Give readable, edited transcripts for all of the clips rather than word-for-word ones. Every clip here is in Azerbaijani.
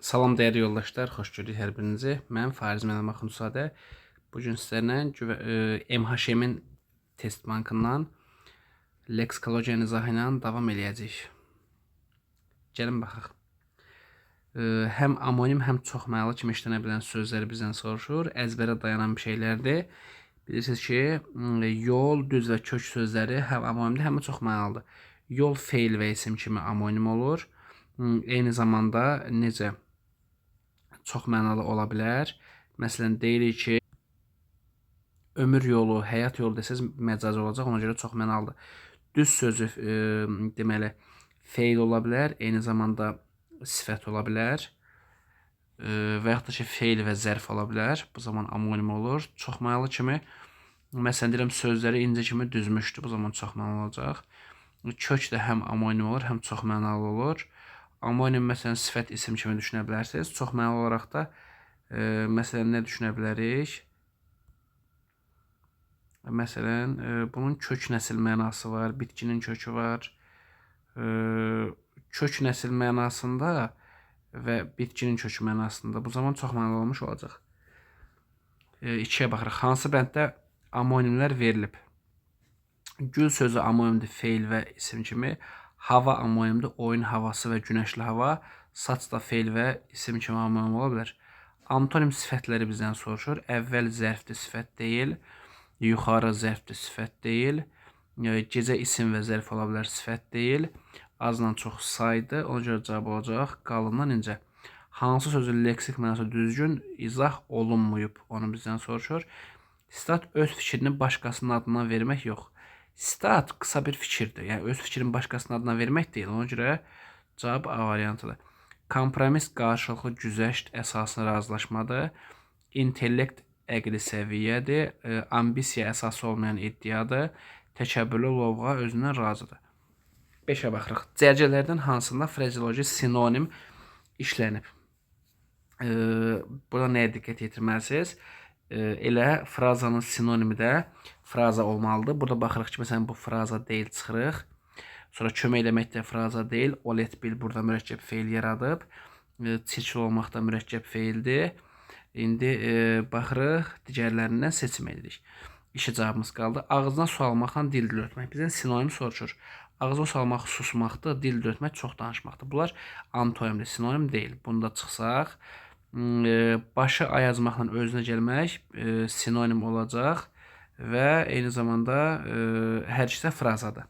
Salam dəyərli yoldaşlar, xoş gördük hər birinizi. Mən Fariz Mənalı Axundzadə. Bu gün sizlərlə MHM-in test bankından leksikologiya izahı ilə davam eləyəcəyik. Gəlin baxaq. Həm amonim, həm çoxmənalı kimi işlənə bilən sözləri bizdən soruşur. Əzbərə dayanan bir şeylərdir. Bilirsiniz ki, yol, düz və kök sözləri həm amonimdir, həm də çoxmənalıdır. Yol feil və isim kimi amonim olur. Eyni zamanda necə çox mənalı ola bilər. Məsələn, deyirik ki, ömür yolu, həyat yolu desəz məcazi olacaq, ona görə çox mənalıdır. Düz sözü deməli feil ola bilər, eyni zamanda sifət ola bilər. Və yaxud da ki, feil və zərf ola bilər. Bu zaman amonim olur. Çox mənalı kimi, məsələn deyirəm, sözləri incə kimi düzmüşdür. Bu zaman çox mənalı olacaq. Kök də həm amonim olur, həm çox mənalı olur. Amonim məsələn sifət isim kimi düşünə bilərsiniz. Çox mənalı olaraq da məsələn nə düşünə bilərik? Məsələn, bunun kök nəsil mənası var, bitkinin kökü var. Kök nəsil mənasında və bitkinin kökü mənasında bu zaman çox mənalı olmuş olacaq. 2-yə baxırıq. Hansı bənddə amonimlər verilib? Gül sözü amonimdir, feil və isim kimi. Hava amonimdir, oyun havası və günəşli hava. Saç da feil və isim kimi amonim ola bilər. Antonim sifətləri bizdən soruşur. Əvvəl zərfdir, sifət deyil. Yuxarı zərfdir, sifət deyil. Gecə isim və zərf ola bilər, sifət deyil. Azla çox saydı, ona görə cavab olacaq qalından incə. Hansı sözün leksik mənası düzgün izah olunmayıb, onu bizdən soruşur. Stat öz fikrini başqasının adından vermək yox. Stat qısa bir fikirdir. Yəni öz fikrini başqasının adına vermək deyil. Ona görə cavab A variantıdır. Kompromis qarşılıqlı güzəşt əsaslı razılaşmadır. İntellekt əqli səviyyədir. Ambisiya əsası olmayan iddiadır. Təkəbbürlü lovğa özündən razıdır. 5-ə baxırıq. Cərgələrdən hansında frazeoloji sinonim işlənib? Buna nəyə diqqət yetirməlisiniz? Elə frazanın sinonimi də fraza olmalıdır. Burada baxırıq ki, məsələn, bu fraza deyil çıxırıq. Sonra kömək eləmək də fraza deyil. Olet bil burada mürəkkəb feil yaradıb. Çirkli olmaq da mürəkkəb feildir. İndi baxırıq, digərlərindən seçim edirik. İki cavabımız qaldı. Ağızdan su almaqla dil ötmək. Bizdən sinonim soruşur. Ağızdan su almaq susmaqdır, dil ötmək çox danışmaqdır. Bunlar antonimdir, sinonim deyil. Bunda çıxsaq, başı ayazmaqla özünə gəlmək sinonim olacaq və eyni zamanda hər ikisi də frazadır.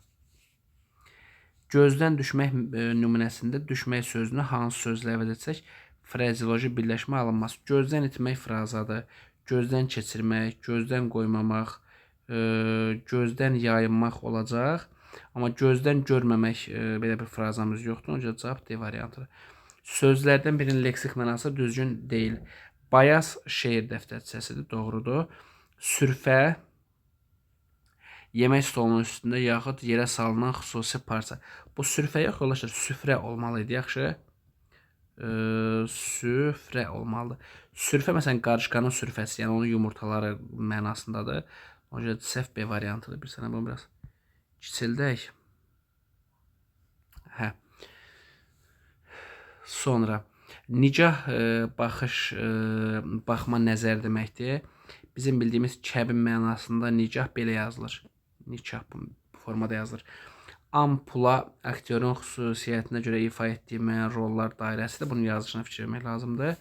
Gözdən düşmək nümunəsində düşmək sözünü hansı sözlə əvəz etsək frazeoloji birləşmə alınmaz. Gözdən itmək frazadır. Gözdən keçirmək, gözdən qoymamaq, gözdən yayınmaq olacaq. Amma gözdən görməmək belə bir frazamız yoxdur. Ona görə cavab D variantıdır. Sözlərdən birinin leksik mənası düzgün deyil. Bayaz şeir dəftərçəsidir, doğrudur. Sürfə yemək stolunun üstündə yaxud yerə salınan xüsusi parça. Bu sürfə yox, yoldaşlar, süfrə olmalıydı, yaxşı. Süfrə olmalıdır. Sürfə məsələn qarışqanın sürfəsi, yəni onun yumurtaları mənasındadır. Ona görə səhv B variantıdır. Bir sənə bunu biraz kiçildək. Hə. Sonra nicah baxma nəzər deməkdir. Bizim bildiyimiz kəbin mənasında nicah belə yazılır. Nikah bu formada yazılır. Ampula aktyorun xüsusiyyətinə görə ifa etdiyi müəyyən rollar dairəsidir. Bunun yazılışına fikir vermək lazımdır.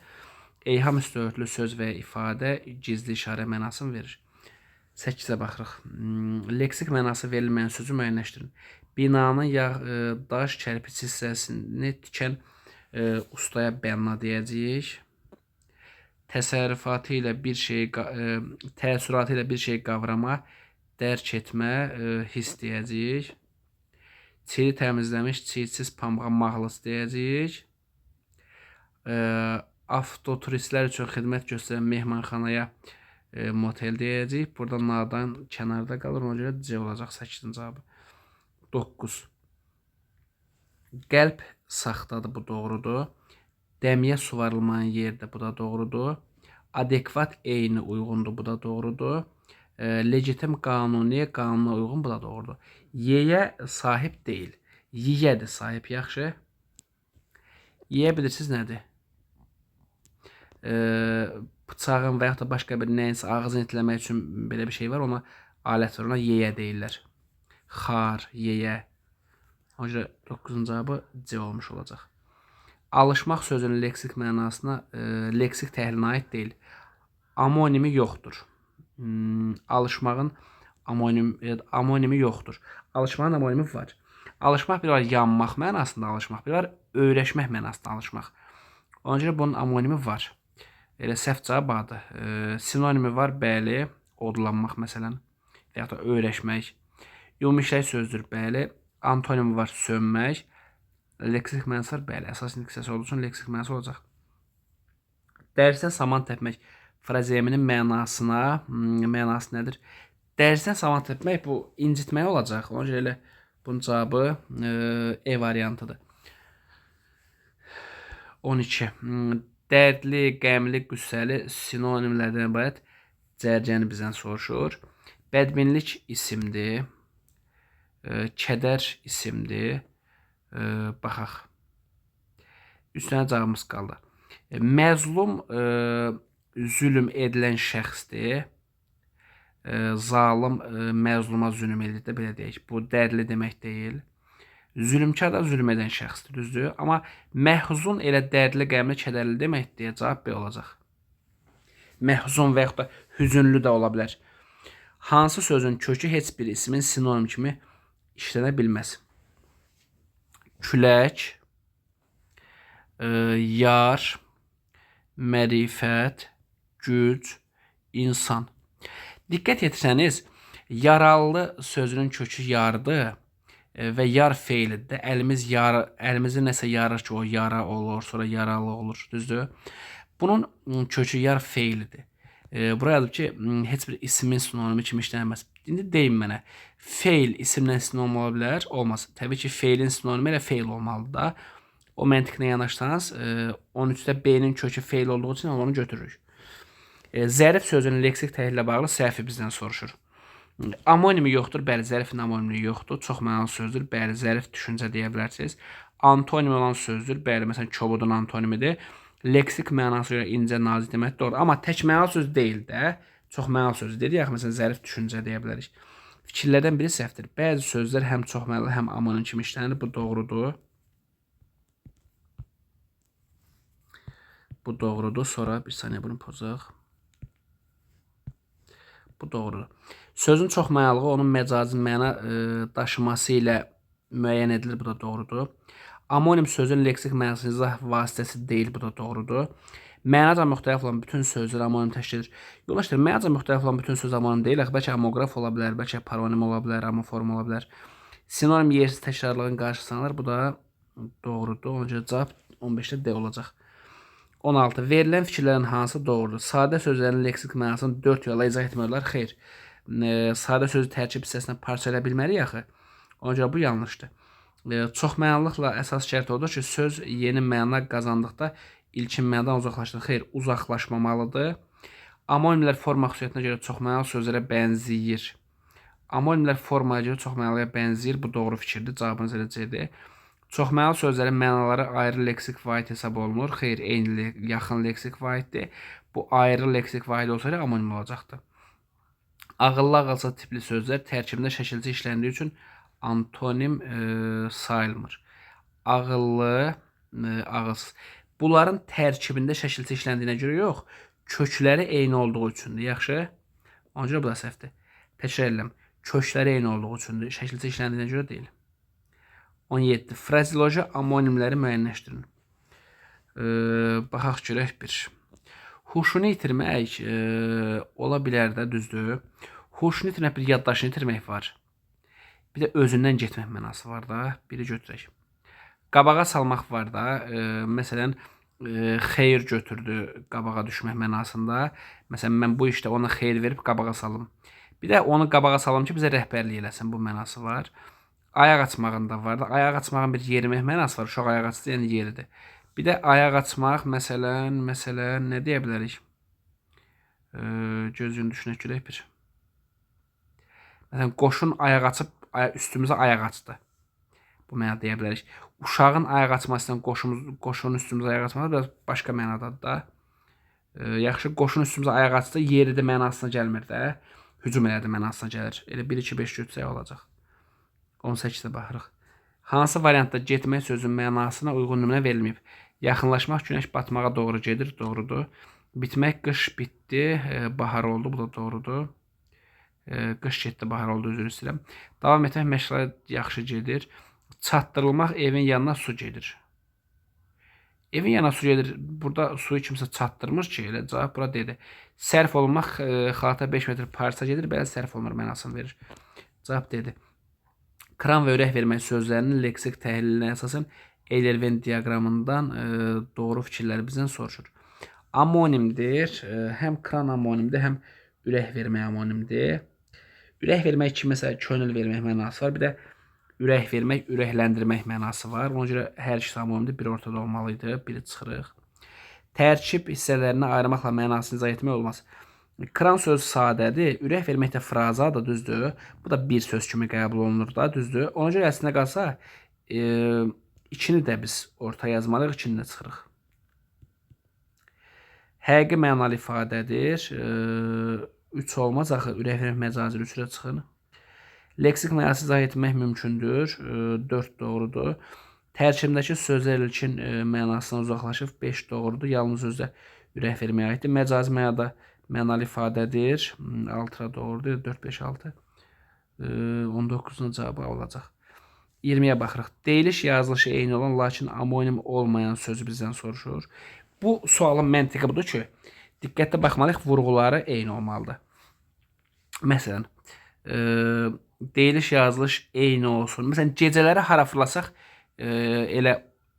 Eyham üstü örtülü söz və ifadə gizli işarə mənasını verir. 8-ə baxırıq. Leksik mənası verilməyən sözü müəyyənləşdirin. Binanın daş kərpiç hissəsini tikən ustaya bənna deyəcəyik. Təsərrüfatı ilə bir şeyi, təəssüratı ilə bir şeyi qavrama, dərk etmə, hiss deyəcəyik. Çiyi təmizləmiş, çiyisiz pamuğa mahlas deyəcəyik. Avtoturistlər üçün xidmət göstərən mehmanxanaya motel deyəcəyik. Burada nadan kənarda qalır, ona görə C olacaq 8-in cavabı. 9. Qəlb saxtadır, bu doğrudur. Dəmiyə suvarılmayan yerdə, bu da doğrudur. Adekvat eyni uyğundur, bu da doğrudur. Legitim qanuni, qanuna uyğun, bu da doğrudur. Yeyə sahib deyil. Yiyədir sahib, yaxşı. Yeyə bilirsiniz nədir? bıçağın və yaxud da başqa bir nəyinsə ağzını itləmək üçün belə bir şey var. Ona alət var. Ona yeyə deyirlər. Xar, yeyə. O görə 9-cu cavabı C olmuş olacaq. Alışmaq sözünün leksik mənasına leksik təhlilinə aid deyil. Amonimi yoxdur. Alışmağın amonimi yoxdur. Alışmağın amonimi var. Alışmaq bir var yanmaq mənasında alışmaq, bir var öyrəşmək mənasında alışmaq. Ona görə bunun amonimi var. Elə səhv cavab A'dır. Sinonimi var, bəli, odlanmaq məsələn, və yaxud da öyrəşmək. Ümumiləşdirək sözdür, bəli. Antonimi var, sönmək. Leksik mənası var, bəli. Əsas hissəsi olduğu üçün leksik mənası olacaq. Dərsdən saman təpmək frazeminin mənası nədir? Dərsdən saman təpmək bu incitmək olacaq. Ona görə elə bunun cavabı E variantıdır. 12. Dərdli, qəmli, qüssəli sinonimlərdən ibarət cərgəni bizdən soruşur. Bədbinlik isimdir. Kədər isimdir. Baxaq. Üstünə cavabımız qaldı. Məzlum zülm edilən şəxsdir. Zalim məzluma zülm edir də, belə deyək. Bu dərdli demək deyil. Zülmkar da zülm edən şəxsdir, düzdür? Amma məhzun elə dərdli, qəmli, kədərli demək deyə cavab B olacaq. Məhzun və yaxud da hüzünlü də ola bilər. Hansı sözün kökü heç bir ismin sinonim kimi işlənə bilməz? Külək, yar, mərifət, güc, insan. Diqqət yetirsəniz, yaralı sözünün kökü yardır və yar feilidir. Əlimizi nəsə yarır ki, o yara olur, sonra yaralı olur, düzdür? Bunun kökü yar feilidir. Buraya yazıb ki, heç bir ismin sinonimi kimi işlənməz. İndi deyin mənə, feil isimlə sinonim ola bilər? Olmaz. Təbii ki, feilin sinonimi elə feil olmalıdır da. O məntiqlə yanaşsanız, 13-də B-nin kökü feil olduğu üçün onu götürürük. Zərif sözünün leksik təhlilə bağlı səhvi bizdən soruşur. Amonimi yoxdur, bəli, zərifin amonimi yoxdur. Çox mənalı sözdür, bəli, zərif düşüncə deyə bilərsiniz. Antonim olan sözdür, bəli, məsələn, kobudun antonimidir. Leksik mənası görə incə, nazik demək doğru. Amma tək mənalı söz deyil də, çox mənalı söz deyirik. Məsələn, zərif düşüncə deyə bilərik. Fikirlərdən biri səhvdir. Bəzi sözlər həm çox mənalı, həm amonim kimi işlənir. Bu doğrudur. Bu doğrudur. Sonra bir saniyə bunu pozaq. Bu doğrudur. Sözün çox mənalığı onun məcazi məna daşıması ilə müəyyən edilir. Bu da doğrudur. Amonim sözün leksik mənası izah vasitəsi deyil. Bu da doğrudur. Mənaca müxtəlif olan bütün sözlər amonim təşkil edir. Yoldaşlar, mənaca müxtəlif olan bütün söz amonim deyil. Bəlkə amograf ola bilər, bəlkə paronim ola bilər, amoform ola bilər. Sinonim yersiz təkrarlığın qarşısı alınır. Bu da doğrudur. Ona görə cavab 15-də D olacaq. 16. Verilən fikirlərin hansı doğrudur? Sadə sözlərin leksik mənasını 4 yolla izah etmirlər. Xeyr. Sadə sözü tərkib hissəsinə parçalaya bilməliyik axı. Ona görə bu yanlışdır. Çox mənalıqla əsas şərt odur ki, söz yeni məna qazandıqda ilkin mənadan uzaqlaşdır. Xeyr, uzaqlaşmamalıdır. Amonimlər forma xüsusiyyətinə görə çox mənalı sözlərə bənzəyir. Amonimlər formaya görə çox mənalıya bənzəyir. Bu doğru fikirdir. Cavabınız elə C-dir. Çox mənalı sözlərin mənaları ayrı leksik vahid hesab olunur. Xeyr, eyni yaxın leksik vahiddir. Bu ayrı leksik vahid olsaydı amonim olacaqdı. Ağıllı ağılsız tipli sözlər tərkibində şəkilçi işləndiyi üçün antonim sayılmır. Ağıllı, ağılsız. Bunların tərkibində şəkilçi işləndiyinə görə yox, kökləri eyni olduğu üçündür. Yaxşı? Ona görə bu da səhvdir. Təkrar edirəm. Kökləri eyni olduğu üçündür. Şəkilçi işləndiyinə görə deyil. 17. Frazioloji amonimləri müəyyənləşdirin. Baxaq görək bir. Huşunu itirmək ola bilər də, düzdür. Huşunu itirmək, bir yaddaşını itirmək var. Bir də özündən getmək mənası var da. Biri götürək. Qabağa salmaq var da. Məsələn, xeyir götürdü qabağa düşmək mənasında. Məsələn, mən bu işdə ona xeyir verib qabağa salım. Bir də onu qabağa salım ki, bizə rəhbərlik eləsin. Bu mənası var. Ayaq açmağında var da. Ayaq açmağın bir yerimək mənası var. Uşaq ayaq açdı, yəni yeridir. Bir də ayaq açmaq, məsələn, nə deyə bilərik? Gözünü düşünək görək bir. Məsələn, qoşun ayaq açıb, üstümüzə ayaq açdı. Bu mənada deyə bilərik. Uşağın ayaq açmasından qoşunun üstümüzə ayaq açması biraz başqa mənadadır da. Yaxşı, qoşun üstümüzə ayaq açdı, yeridi mənasına gəlmir də. Hücum elədi mənasına gəlir. Elə 1, 2, 5 götürsək olacaq. 18-də baxırıq. Hansı variantda getmək sözün mənasına uyğun nümunə verilməyib? Yaxınlaşmaq günəş batmağa doğru gedir, doğrudur. Bitmək qış bitdi, bahar oldu, bu da doğrudur. Qış getdi, bahar oldu, üzr istəyirəm. Davam etmək məşğələ yaxşı gedir. Çatdırılmaq evin yanına su gedir. Evin yanına su gedir. Burada suyu kimsə çatdırmır ki, elə cavab bura dedi. Sərf olunmaq xalata 5 metr Parisə gedir, belə sərf olunur mənasını verir. Cavab dedi. Kran və ürək vermək sözlərinin leksik təhlilinə əsasən Eyler-Venn diaqramından doğru fikirləri bizdən soruşur. Amonimdir. Həm kran amonimdir, həm ürək vermək amonimdir. Ürək vermək kiməsə könül vermək mənası var. Bir də ürək vermək, ürəkləndirmək mənası var. Ona görə hər ikisi amonimdir. Biri ortada olmalıydı. Biri çıxırıq. Tərkib hissələrini ayırmaqla mənasını izah etmək olmaz. Kran sözü sadədir. Ürək vermək də frazadır, düzdür. Bu da bir söz kimi qəbul olunur da, düzdür. Ona görə əslində qalsa, ikini də biz orta yazmalıyıq, ikini də çıxırıq. Həqiqi mənalı ifadədir. 3 olmaz, axı ürək vermək məcazi 3-də çıxır. Leksik mənası izah etmək mümkündür. 4 doğrudur. Tərkibindəki sözlər ilkin mənasına uzaqlaşıb 5 doğrudur. Yalnız özdə ürək verməyə aiddir. Məcazi mənada mənalı ifadədir. 6-da doğrudur. 4, 5, 6. 19-un cavabı olacaq. 20-yə baxırıq. Deyiliş yazılışı eyni olan, lakin amonim olmayan sözü bizdən soruşur. Bu sualın məntiqi budur ki, diqqətlə baxmalıyıq, vurğuları eyni olmalıdır. Məsələn, deyiliş yazılış eyni olsun. Məsələn, gecələri harafırlasaq, elə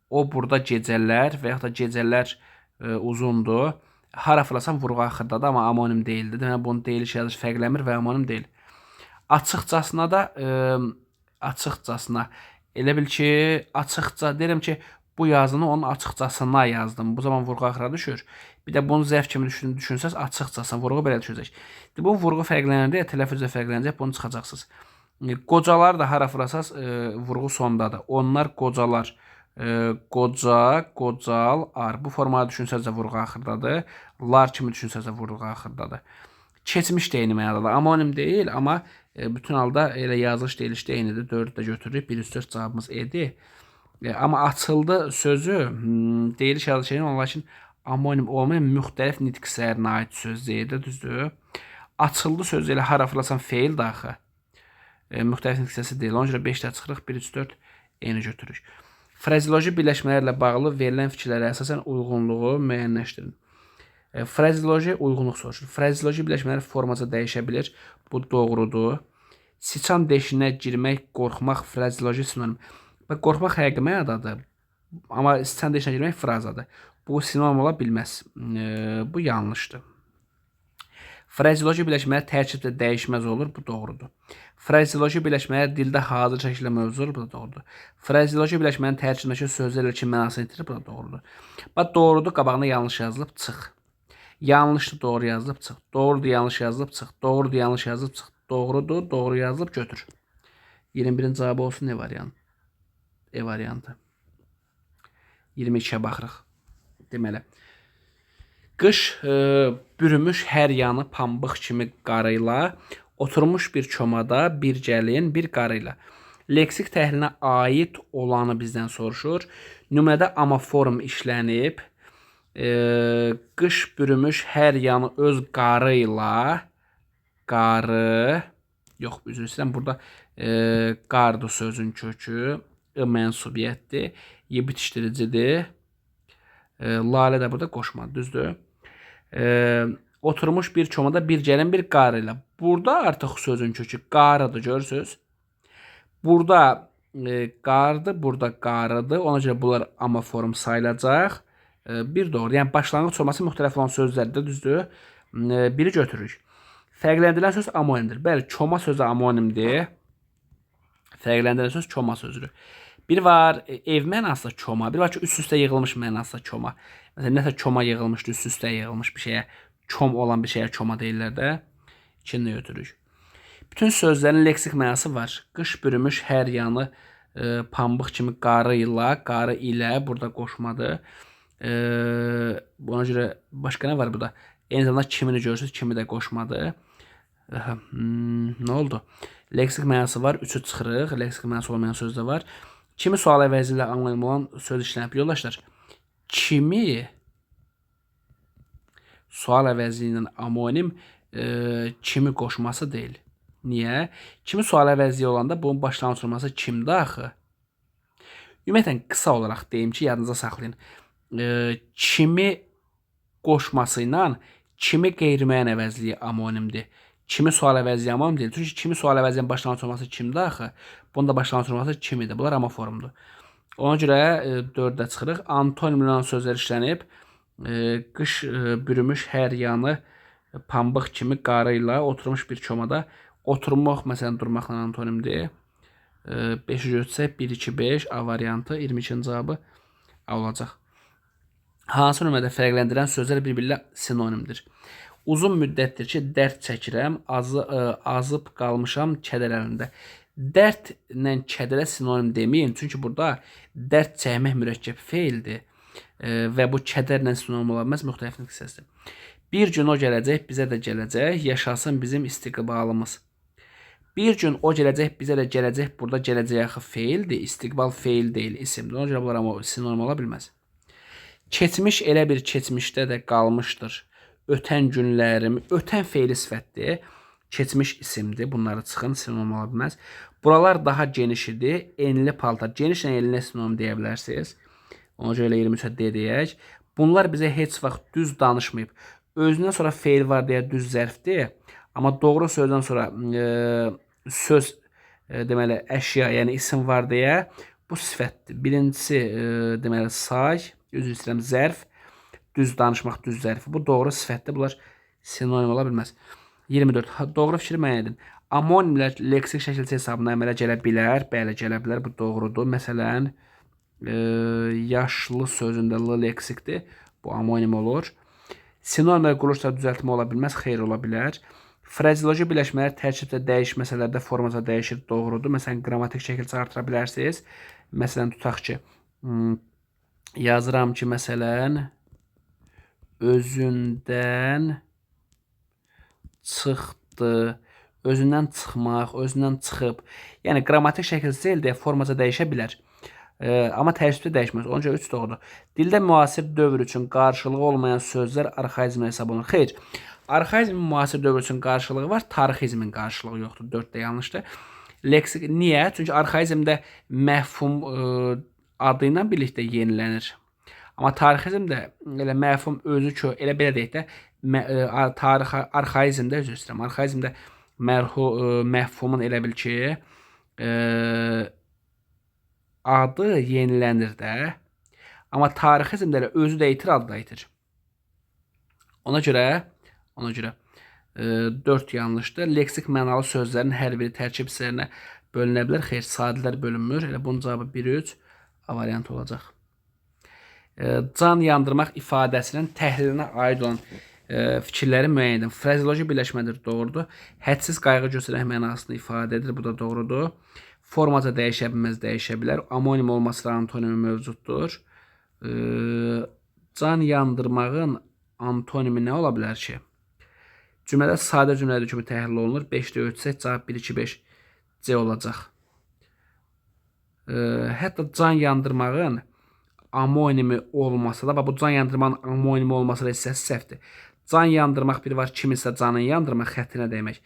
o burada gecələr və yaxud da gecələr uzundur. Harafırlasam vurğu axırdadır, amma amonim deyildi. Demək, bunun deyiliş yazılış fərqlənmir və amonim deyil. Açıqcasına da, açıqcasına, elə bil ki, açıqca, deyirəm ki, bu yazını onun açıqcasına yazdım. Bu zaman vurğu axıra düşür. Bir də bunu zərf kimi düşünsəz, açıqcasına vurğu belə düşəcək. Bu vurğu fərqlənəndə, tələffüzə fərqlənəcək, bunu çıxacaqsınız. Qocalar da harafırlasaz, vurğu sondadır. Onlar qocalar. Qoca, qocal, ar. Bu formada düşünsəz də vurğu axırdadır. Lar kimi düşünsəz də vurğu axırdadır. Keçmiş də eyni mənadadır. Amonim deyil, amma bütün halda elə yazılış deyiliş də eynidir. 4-ü də götürürük. 1-3-4 cavabımız E-dir. Amma açıldı sözü deyiliş yazılış eyni olan, lakin amonim olmayan müxtəlif nitq hissələrinə aid söz deyildir, düzdür. Açıldı sözü elə harafırlasan feil daxı. Müxtəlif nitq hissəsi deyil. Ona görə 5-də çıxırıq. 1-3-4 eyni götürürük. Frazeoloji birləşmələrlə bağlı verilən fikirlərə əsasən uyğunluğu müəyyənləşdirin. Frazeoloji uyğunluq soruşur. Frazeoloji birləşmələr formaca dəyişə bilir. Bu doğrudur. Siçan deşinə girmək, qorxmaq frazeoloji sinonim. Qorxmaq həqiqi mənadadır. Amma siçan deşinə girmək frazadır. Bu sinonim ola bilməz. Bu yanlışdır. Frazeoloji birləşmələr tərkibdə dəyişməz olur. Bu doğrudur. Frazeoloji birləşmələr dildə hazır şəkildə mövzudur. Bu da doğrudur. Frazeoloji birləşmənin tərkibindəki sözlər ilkin mənasını itirir. Bu da doğrudur. Bax, doğrudur, qabağına yanlış yazılıb, çıx. Yanlışdır, doğru yazılıb, çıx. Doğrudur, yanlış yazılıb, çıx. Doğrudur, yanlış yazılıb, çıx. Doğrudur, doğru yazılıb, götür. 21-ci cavabı olsun ne variantı? E variantı. 22-yə baxırıq. Deməli. Qış bürümüş hər yanı pambıq kimi qarıyla, oturmuş bir çomada bir gəlin, bir qarıyla. Leksik təhlilinə aid olanı bizdən soruşur. Nümunədə amaform işlənib. Qış bürümüş hər yanı öz qarıyla, qarı, yox, üzr istəyirəm, burada qardı sözün kökü, mənsubiyyətdir, y bitişdiricidir. Lalə də burada qoşmadı, düzdür. Oturmuş bir çomada bir gəlin bir qarıyla. Burada artıq sözün kökü qarıdır, görürsünüz. Burada qardı, burada qarıdır. Ona görə bunlar amaform sayılacaq. Bir doğru. Yəni başlanğıc olması müxtəlif olan sözlərdir, düzdür. Biri götürürük. Fərqləndirilən söz amonimdir. Bəli, çoma sözü amonimdir. Fərqləndirilən söz çoma sözüdür. Bir var ev mənasında çoma, bir var ki üst-üstə yığılmış mənasında çoma. Məsələn, nəsə çoma yığılmışdı, üst-üstə yığılmış bir şeyə, çom olan bir şeyə çoma deyirlər də. İkini götürürük. Bütün sözlərin leksik mənası var. Qış bürümüş hər yanı pambıq kimi qarı ilə, burada qoşmadır. Buna görə başqa nə var burada? Eyni zamanda kimini görürsünüz, kimi də qoşmadı. Nə oldu? Leksik mənası var, 3'ü çıxırıq. Leksik mənası olmayan söz də var. Kimi sual əvəzi ilə anonim olan söz işlənib. Yoldaşlar, kimi sual əvəzi ilə anonim kimi qoşması deyil. Niyə? Kimi sual əvəzi olanda bunun başlanğıc olması kimdə axı? Ümumiyyətlə, qısa olaraq deyim ki, yadınıza saxlayın. Kimi qoşması ilə kimi qeyri-müəyyən əvəzliyi amonimdir. Kimi sual əvəzliyi amonim deyil. Çünki kimi sual əvəzliyinin başlanğıc olması kimdə axı? Bunun da başlanğıc olması kimidir. Bunlar amoformdur. Ona görə 4-də çıxırıq. Antonimlə olan sözlər işlənib. Qış bürümüş hər yanı pambıq kimi qarı ilə oturmuş bir çomada. Oturmaq, məsələn, durmaqla antonimdir. 5-i götürsək 1, 2, 5 A variantı 22-ci cavabı A olacaq. Hansı nömrədə fərqləndirən sözlər bir-birlə sinonimdir? Uzun müddətdir ki, dərd çəkirəm, azıb qalmışam kədər əlində. Dərdlə kədərə sinonim deməyin, çünki burada dərd çəkmək mürəkkəb feildir və bu kədərlə sinonim ola bilməz, müxtəliflik hissəsidir. Bir gün o gələcək, bizə də gələcək, yaşasın bizim istiqbalımız. Bir gün o gələcək, bizə də gələcək, burada gələcək axı feildir, istiqbal feil deyil, isimdir. Ona görə bunlar sinonim ola bilməz. Keçmiş elə bir keçmişdə də qalmışdır. Ötən günlərim, ötən feili sifətdir. Keçmiş isimdir. Bunları çıxın, sinonim ola bilməz. Buralar daha geniş idi. Enli paltar. Genişlə enlinə sinonim deyə bilərsiniz. Ona görə 23-ə D deyək. Bunlar bizə heç vaxt düz danışmayıb. Özündən sonra feil var deyə düz zərfdir. Amma doğru sözdən sonra söz deməli əşya, yəni isim var deyə bu sifətdir. Birincisi deməli say, üzr istəyirəm, zərf, düz danışmaq, düz zərfi. Bu doğru sifətdir. Bunlar sinonim ola bilməz. 24. Doğru fikri müəyyən edin. Amonimlər leksik şəkilçi hesabına əmələ gələ bilər. Bəli, gələ bilər. Bu doğrudur. Məsələn, yaşlı sözündə l leksikdir. Bu amonim olur. Sinonimlər quruluşda düzəltmə ola bilməz. Xeyr, ola bilər. Frazeoloji birləşmələr tərkibdə dəyişməsələrdə formada dəyişir. Doğrudur. Məsələn, qrammatik şəkilçi artıra bilərsiniz. Məsələn, tutaq ki, yazıram ki, məsələn, özündən çıxdı, özündən çıxmaq, özündən çıxıb. Yəni, qrammatik şəkilçi deyil deyə formaca dəyişə bilər. Amma tərkibdə dəyişməz. Ona görə 3 doğrudur. Dildə müasir dövr üçün qarşılığı olmayan sözlər arxaizm hesab olunur. Xeyr, arxaizmin müasir dövr üçün qarşılığı var, tarixizmin qarşılığı yoxdur. 4 də yanlışdır. Leksik niyə? Çünki arxaizmdə məfhum adı ilə birlikdə yenilənir. Amma tarixizmdə elə məfhum özü ki, elə belə deyək də, arxaizmdə üzr istəyirəm. Arxaizmdə məfhumun elə bil ki, adı yenilənir də. Amma tarixizmdə elə özü də itir, adı da itir. Ona görə 4 yanlışdır. Leksik mənalı sözlərin hər biri tərkib hissələrinə bölünə bilər. Xeyr, sadilər bölünmür. Elə bunun cavabı 1-3 A variantı olacaq. Can yandırmaq ifadəsinin təhlilinə aid olan fikirləri müəyyən edin. Frazeoloji birləşmədir, doğrudur. Hədsiz qayğı göstərmək mənasını ifadə edir, bu da doğrudur. Formaca dəyişə bilməz, dəyişə bilər. Amonim olması da antonimi mövcuddur. Can yandırmağın antonimi nə ola bilər ki? Cümlədə sadə cümlədir ki, bu təhlil olunur. 5-də ölçsək, cavab 1-2-5 C olacaq. Hətta can yandırmağın amonimi olmasa da, bu can yandırmanın amonimi olmasa da hissəsi səhvdir. Can yandırmaq biri var, kimisə canın yandırmaq xəttinə dəymək.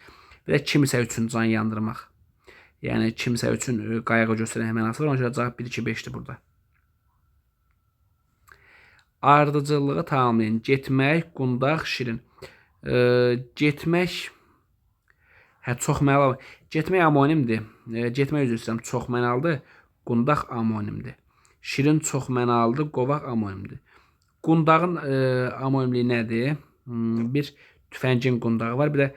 Bir də kimisə üçün can yandırmaq. Yəni, kimisə üçün qayğı göstərən mənası var. Ona görə cavab 1-2-5'dir burada. Ardıcıllığı tamamlayın. Getmək, qundaq, şirin. Getmək çox mənalı. Getmək amonimdir. Getmək üzr istəyirəm, çox mənalıdır. Qundaq amonimdir. Şirin çox mənalıdır. Qovaq amonimdir. Qundağın amonimliyi nədir? Bir tüfəngin qundağı var. Bir də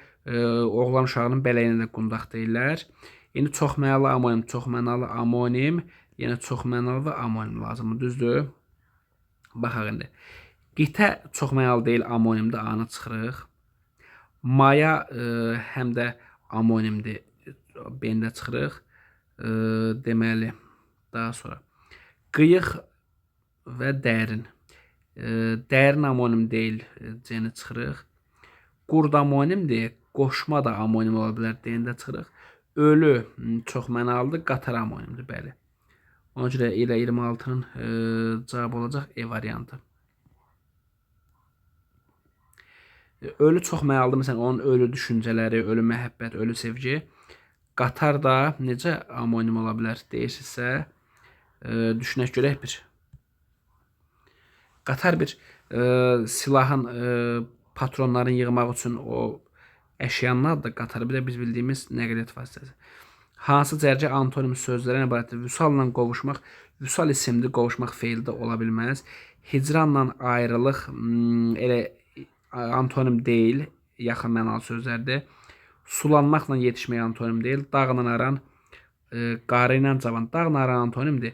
oğlan uşağının bələyinə də qundaq deyirlər. Yəni çox mənalı amonim, çox mənalı amonim, yəni çox mənalı və amonim lazımdır. Düzdür? Baxaq indi. Qitə çox mənalı deyil, amonimdir. A-nı çıxırıq. Maya həm də amonimdir. B-də çıxırıq. Deməli, daha sonra qıyıq və dərin. Dərin amonim deyil, C-ni çıxırıq. Qurd amonimdir, qoşma da amonim ola bilər, D-ni də çıxırıq. Ölü çox mənalıdır, qatar amonimdir, bəli. Ona görə ilə 26-nın cavabı olacaq E variantı. Ölü çox mənalıdır, məsələn, onun ölü düşüncələri, ölü məhəbbət, ölü sevgi. Qatar da necə amonim ola bilər deyirsinizsə, düşünək görək bir. Qatar bir silahın, patronların yığmaq üçün o əşyanın adıdır. Qatar bir də biz bildiyimiz nəqliyyat vasitəsi. Hansı cərgə antonim sözlərə ibarətdir? Vüsalla qovuşmaq, vüsal isimli qovuşmaq feildə ola bilməz. Hicranla ayrılıq elə antonim deyil, yaxın mənalı sözlərdir. Sulanmaqla yetişmək antonim deyil. Dağla aran, qarı ilə cavan. Dağla aran antonimdir.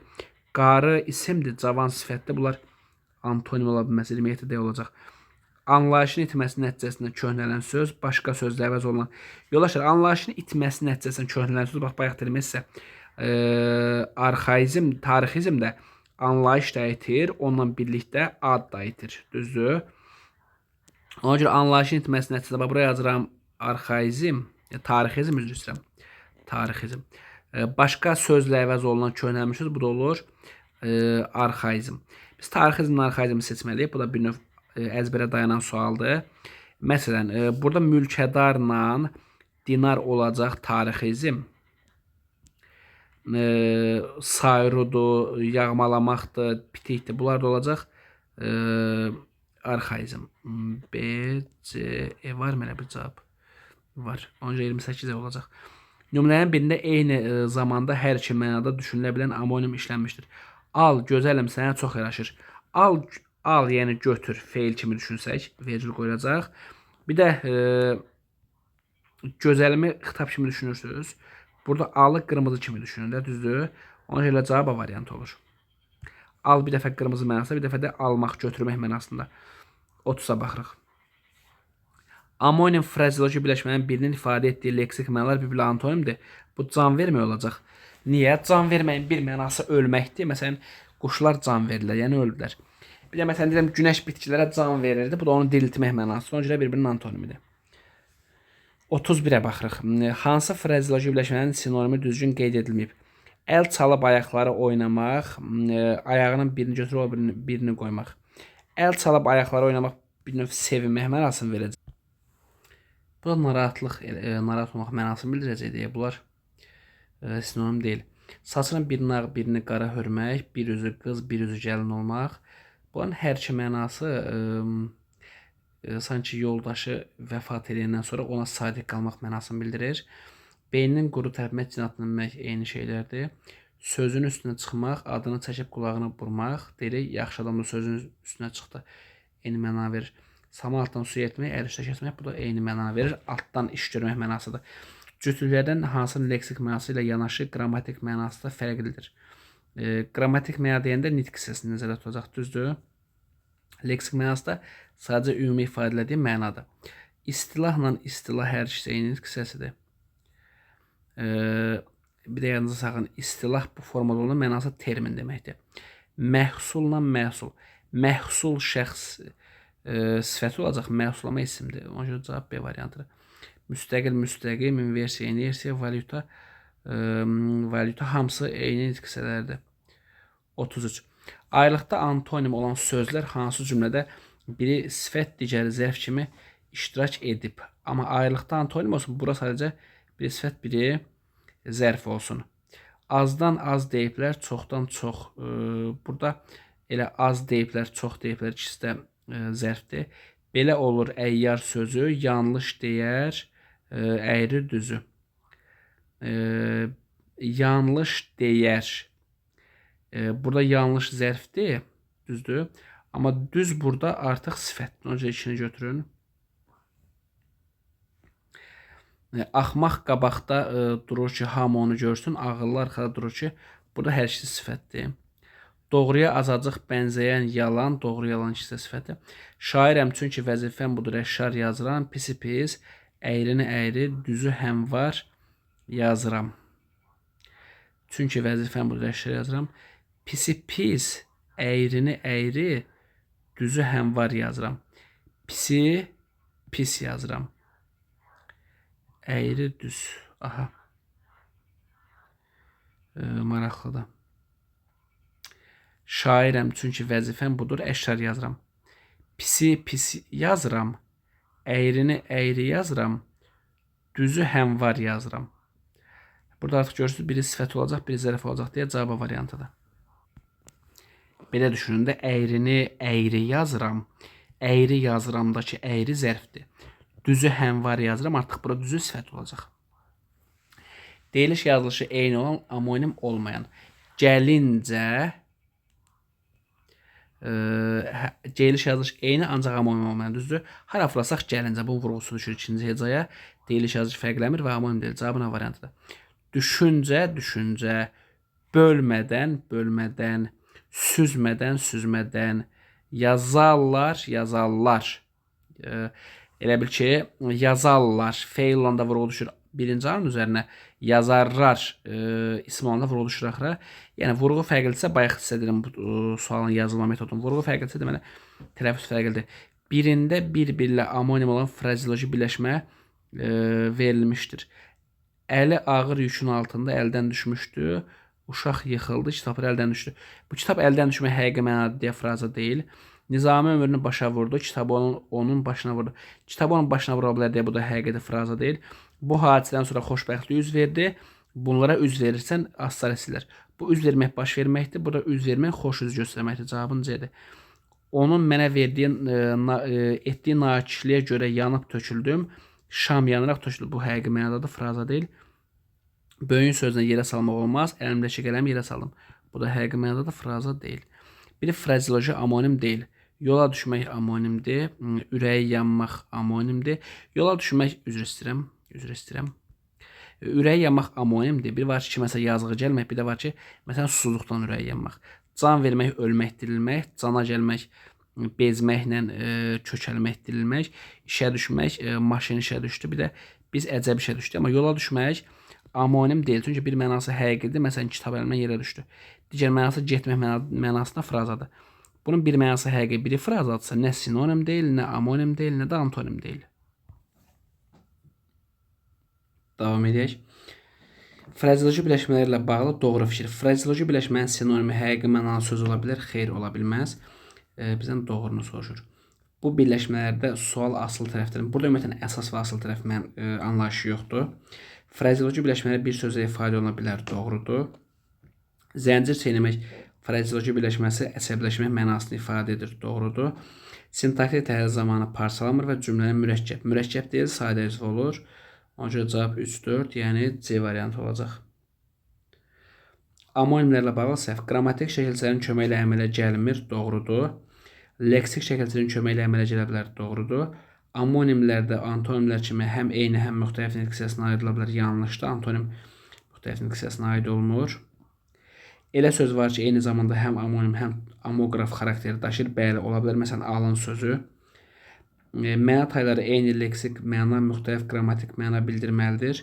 Qarı isimdir, cavan sifətdir. Bunlar antonim ola bilməz, 27 olacaq. Anlayışın itməsi nəticəsində köhnələn söz, başqa sözlə əvəz olunan. Yoldaşlar, anlayışın itməsi nəticəsində köhnələn söz, bax, bayaq dediyimiz isə arxaizm, tarixizm də anlayış da itir, onunla birlikdə ad da itir, düzdür? Ona görə anlayışın itməsi nəticəsində, buraya yazıram arxaizm, tarixizm, üzr istəyirəm, tarixizm. Başqa sözlə əvəz olunan köhnəlmiş söz, bu da olur arxaizm. Biz tarixizmlə arxaizmi seçməliyik, bu da bir növ əzbərə dayanan sualdır. Məsələn, burada mülkədarla dinar olacaq tarixizm. Sayrudur, yağmalamaqdır, pitikdir. Bunlar da olacaq arxaizm. B, C, E var mı elə bir cavab? Var. Onca 28 olacaq. Nümunələrin birində eyni zamanda hər iki mənada düşünülə bilən amonim işlənmişdir. Al, gözəlim, sənə çox yaraşır. Al, yəni götür, feil kimi düşünsək, vergül qoyulacaq. Bir də gözəlimi xitab kimi düşünürsünüz. Burada alı qırmızı kimi düşünürlər, düzdür? Ona görə cavab A variantı olur. Al bir dəfə qırmızı mənasında, bir dəfə də almaq, götürmək mənasında. 30-a baxırıq. Amonim frazeoloji birləşmənin birinin ifadə etdiyi leksik mənalar bir-birlə antonimdir. Bu can vermək olacaq. Niyə? Can verməyin bir mənası ölməkdir. Məsələn, quşlar can verirlər, yəni öldülər. Bir də məsələn, deyirəm, günəş bitkilərə can verirdi. Bu da onu diriltmək mənası. Ona görə bir-birinin antonimidir. 31-ə baxırıq. Hansı frazeoloji birləşmənin sinonimi düzgün qeyd edilməyib? Əl çalıb ayaqları oynamaq, ayağının birini götürüb birini qoymaq. Əl çalıb ayaqları oynamaq bir növ sevinmək mənasını verəcək. Bu da narahatlıq, narahat olmaq mənasını bildirəcək deyə bunlar sinonim deyil. Saçının birini ağ, birini qara hörmək, bir üzü qız, bir üzü gəlin olmaq. Bunların hər iki mənası sanki yoldaşı vəfat edəndən sonra ona sadiq qalmaq mənasını bildirir. Beyninin quru tərpmək, cinatlanmaq eyni şeylərdir. Sözün üstünə çıxmaq, adını çəkib qulağına vurmaq, deyirik, yaxşı adam da sözün üstünə çıxdı, eyni məna verir. Sama altdan suya etmək, əl üstə keçmək, bu da eyni məna verir, altdan iş görmək mənasıdır. Cütlüklərdən hansının leksik mənası ilə yanaşı qrammatik mənası da fərqlidir. Qrammatik məna deyəndə nitq hissəsini nəzərdə tutacaq, düzdür? Leksik mənası da sadəcə ümumi ifadə elədiyi mənadır. İstilahla istilah hər ikisi eyni nitq hissəsidir. Bir də yanınıza saxın, istilah bu formada olan mənası termin deməkdir. Məhsulla məhsul. Məhsul şəxs sifəti olacaq, məhsullama isimdir. Ona görə cavab B variantıdır. Müstəqil, müstəqim, inversiya, inersiya, valyuta, valyuta hamısı eyni nitq hissələrdir. 33. Ayrılıqda antonim olan sözlər hansı cümlədə biri sifət, digəri zərf kimi iştirak edib? Amma ayrılıqda antonim olsun, bura sadəcə biri sifət, biri zərf olsun. Azdan az deyiblər, çoxdan çox. Burada elə az deyiblər, çox deyiblər, ikisi də zərfdir. Belə olur əyyar sözü, yanlış deyər, əyri düzü. Yanlış deyər. Burada yanlış zərfdir, düzdür. Amma düz burada artıq sifətdir. Onun üçün ikini götürün. Axmaq qabaqda durur ki, hamı onu görsün. Ağıllı arxada durur ki, burada hər ikisi sifətdir. Doğruya azacıq bənzəyən yalan, doğru yalan ikisi sifəti. Şairəm çünki vəzifəm budur, əşşar yazıram. Pisi pis, əyrini əyri, düzü həm var yazıram. Çünki vəzifəm budur, əşşar yazıram. Pisi pis, əyrini əyri, Düzü həm var yazıram. Pisi pis yazıram. Əyri düz. Aha. Maraqlıdır. Şairəm çünki vəzifəm budur. Əşar yazıram. Pisi pis yazıram. Əyrini əyri yazıram. Düzü həm var yazıram. Burada artıq görürsünüz, biri sifət olacaq, biri zərf olacaq deyə cavab variantıdır. Belə düşünün də, əyrini əyri yazıram. Əyri yazıramdakı əyri zərfdir. Düzü həm var yazıram, artıq burada düzü sifət olacaq. Deyiliş yazılışı eyni olan, amonim olmayan. Gəlincə, deyiliş yazılışı eyni, ancaq amonim olmayan, düzdür. Haraflasaq gəlincə, bu vurğusu düşür ikinci hecaya. Deyiliş yazılışı fərqləmir və amonim deyil. Cavabın A variantıdır. Düşüncə, düşüncə, bölmədən, bölmədən, süzmədən, süzmədən, yazarlar, yazarlar. Elə bil ki, yazarlar, feil olanda vurğu düşür birinci anın üzərinə, yazarlar isim olanda vurğu düşür axıra. Yəni vurğu fərqlidirsə, bayaq sizə dedim bu sualın yazılma metodunun vurğu fərqlidirsə deməli tələffüz fərqlidir. Birində bir-birlə amonim olan frazeoloji birləşmə verilmişdir. Əli ağır yükün altında əldən düşmüşdü. Uşaq yıxıldı, kitabı əldən düşdü. Bu kitab əldən düşmə həqiqi mənada deyə fraza deyil. Nizami ömrünü başa vurdu, kitabı onun başına vurdu. Kitabı onun başına vura bilər deyə bu da həqiqi fraza deyil. Bu hadisədən sonra xoşbəxtlik üz verdi. Bunlara üz verirsən, asları silir. Bu üz vermək baş verməkdir. Burada üz vermək xoş üz göstərməkdir. Cavabın C-dir. Onun mənə etdiyi nakişliyə görə yanıb töküldüm. Şam yanaraq töküldü. Bu həqiqi mənadadır, fraza deyil. Böyüyün sözünə yerə salmaq olmaz. Əlimdəki qələmi yerə saldım. Bu da həqiqi mənadadır, fraza deyil. Biri frazeoloji amonim deyil. Yola düşmək amonimdir. Ürəyi yanmaq amonimdir. Yola düşmək, üzr istəyirəm. Ürəyi yanmaq amonimdir. Bir var ki, məsələn, yazığı gəlmək, bir də var ki, məsələn, susuzluqdan ürəyi yanmaq. Can vermək, ölmək, dirilmək, cana gəlmək, bezməklə kökəlmək, dirilmək, işə düşmək, maşın işə düşdü, bir də biz əcəb işə düşdük. Amma yola düşmək amonim deyil. Çünki bir mənası həqiqidir. Məsələn, kitab əlimdən yerə düşdü. Digər mənası getmək mənasında frazadır. Bunun bir mənası həqiqi, biri frazadırsa, nə sinonim deyil, nə amonim deyil, nə də antonim deyil. Davam edək. Frazeoloji birləşmələrlə bağlı doğru fikir. Frazeoloji birləşmənin sinonimi həqiqi mənalı söz ola bilər, xeyr ola bilməz. Bizdən doğrunu soruşur. Bu birləşmələrdə sual asıl tərəfdir. Burada ümumiyyətlə əsas və asıl tərəf anlayışı yoxdur. Frazeoloji birləşmələr bir sözlə ifadə oluna bilər, doğrudur. Zəncir çeynəmək frazeoloji birləşməsi əsəbləşmək mənasını ifadə edir, doğrudur. Sintaktik təhlil zamanı parçalanmır və cümlənin mürəkkəb deyil, sadə üzv olur. Ona görə cavab 3-4, yəni C variantı olacaq. Amonimlərlə bağlı səhv. Qrammatik şəkilçilərin köməyi ilə əmələ gəlmir, doğrudur. Leksik şəkilçilərin köməyi ilə əmələ gələ bilər, doğrudur. Amonimlərdə antonimlər kimi həm eyni, həm müxtəlif diksiyasına ayrıla bilər, yanlışdır. Antonim müxtəlif diksiyasına aid olmur. Elə söz var ki, eyni zamanda həm amonim, həm amograf xarakteri daşıyır. Bəli, ola bilər. Məsələn, alın sözü. Məna tayları eyni leksik məna, müxtəlif qrammatik məna bildirməlidir.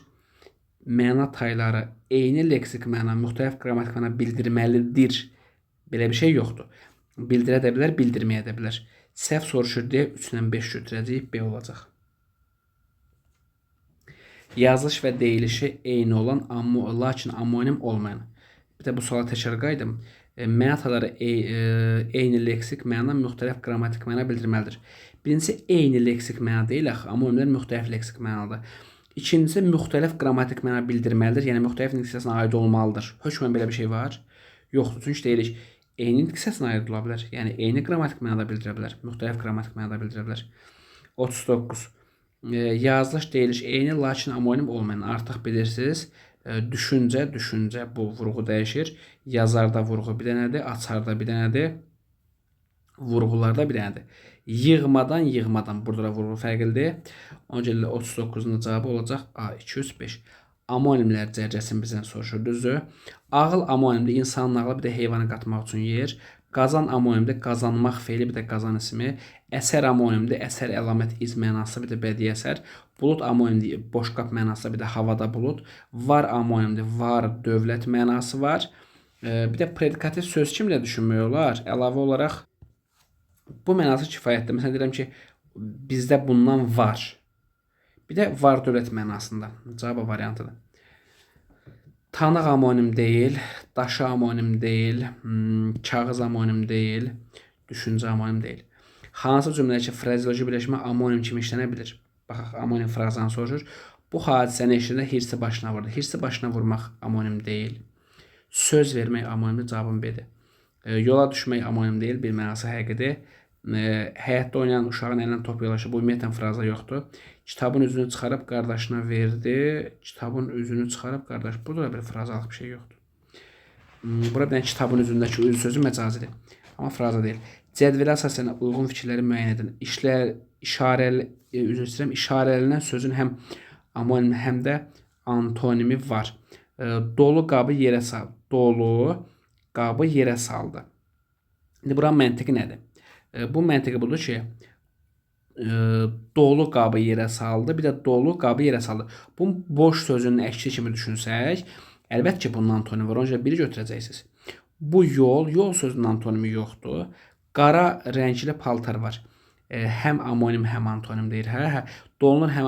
Məna tayları eyni leksik məna, müxtəlif qrammatik məna bildirməlidir. Belə bir şey yoxdur. Bildirə də bilər, bildirməyə də bilər. Səhv soruşur deyə 3-dən 5 götürəcəyik, B olacaq. Yazılış və deyilişi eyni olan, lakin amonim olmayan. Bir də bu suala təkrar qayıdım. Məna tayları eyni leksik məna, müxtəlif qrammatik məna bildirməlidir. Birincisi, eyni leksik məna deyil, amonimlər müxtəlif leksik mənadır. İkincisi, müxtəlif qrammatik məna bildirməlidir, yəni müxtəlif diksiyasına aid olmalıdır. Hökmən belə bir şey var? Yoxdur, çünki deyilik, eyni diksiyasına aid ola bilər, yəni eyni qrammatik mənada bildirə bilər, müxtəlif qrammatik mənada bildirə bilər. 39. Yazılış, deyiliş eyni, lakin amonim olmayan. Artıq bilirsiniz, düşüncə, bu vurğu dəyişir. Yazarda vurğu bir dənədir, açarda bir dənədir, vurğularda bir dənədir. Yığmadan, burada vurğu fərqlidir. Ona görə 39-un cavabı olacaq A205. Amonimlər cərcəsini bizdən soruşur, düzdür. Ağıl amonimdir, insanın ağlı, bir də heyvanı qatmaq üçün yer. Qazan amonimdir, qazanmaq feili, bir də qazan ismi. Əsər amonimdir, əsər əlamət iz mənası, bir də bədii əsər. Bulut amonimdir, boşqab mənası, bir də havada bulut. Var amonimdir, var dövlət mənası var. Bir də predikativ söz kimlə düşünmək olar? Əlavə olaraq Bu mənası kifayətdir. Məsələn deyirəm ki, bizdə bundan var. Bir də var dövlət mənasında. Cavab variantıdır. Tanıq amonim deyil, daşı amonim deyil, kağız amonim deyil, düşüncə amonim deyil. Hansı cümlədəki frazeoloji birləşmə amonim kimi işlənə bilir? Baxaq, amonim frazanı soruşur. Bu hadisəni eşidəndə hirsi başına vurdu. Hirsi başına vurmaq amonim deyil. Söz vermək amonimdir, cavabım B-dir. Yola düşmək amonim deyil, bir mənası həqiqidir. Həyatda oynayan uşağın əlindən top yolaşır. Bu ümumiyyətlə fraza yoxdur. Kitabın üzünü çıxarıb qardaşına verdi. Kitabın üzünü çıxarıb qardaş. Burada da bir frazalıq bir şey yoxdur. Bura bir dənə kitabın üzündəki üz sözü məcazidir. Amma fraza deyil. Cədvələ əsasən uyğun fikirləri müəyyən edin. İşarələnən sözün həm amonim, həm də antonimi var. Dolu qabı yerə saldı. Dolu qabı yerə saldı. İndi buranın məntiqi nədir? Bu məntiqi budur ki, dolu qabı yerə saldı, bir də dolu qabı yerə saldı. Bu boş sözünün əksi kimi düşünsək, əlbəttə ki, bunun antonimi var. Onca biri götürəcəksiniz. Bu yol sözünün antonimi yoxdur. Qara rəngli paltar var. Həm amonim, həm antonim deyir. Hə. Dolunun həm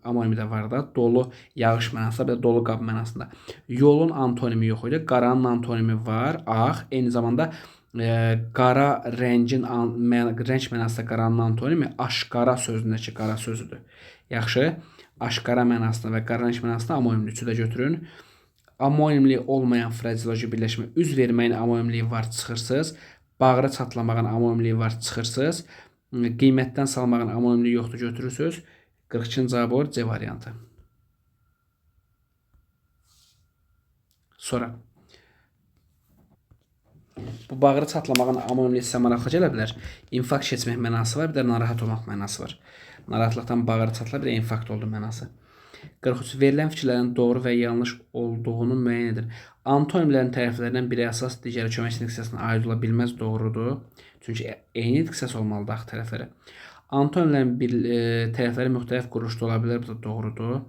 amonimi də var da. Dolu yağış mənasında, bir də dolu qab mənasında. Yolun antonimi yox idi. Qaranın antonimi var. Ağ. Eyni zamanda qara rəng mənasında qaranın antonimi aşqara sözündəki qara sözüdür. Yaxşı. Aşqara mənasında və qara rəng mənasında amonimli üçü də götürün. Amonimli olmayan frazeoloji birləşmə üz verməyin amonimliyi var, çıxırsınız. Bağrı çatlamağın amonimliyi var, çıxırsınız. Qiymətdən salmağın amonimliyi yoxdur, götürürsünüz. 42-ci cavabı olur, C variantı. Sonra. Bu bağrı çatlamağın amonimliyi sizə maraqlı gələ bilər. İnfarkt keçmək mənası var, bir də narahat olmaq mənası var. Narahatlıqdan bağrı çatla, bir də infarkt oldu mənası. 43. Verilən fikirlərin doğru və yanlış olduğunu müəyyən edin. Antonimlərin tərəflərindən biri əsas, digəri köməkçi diksiyasına aid ola bilməz, doğrudur. Çünki eyni diksiyası olmalıdır axı tərəfləri. Antonimlərin tərəfləri müxtəlif quruluşda ola bilər, bu da doğrudur.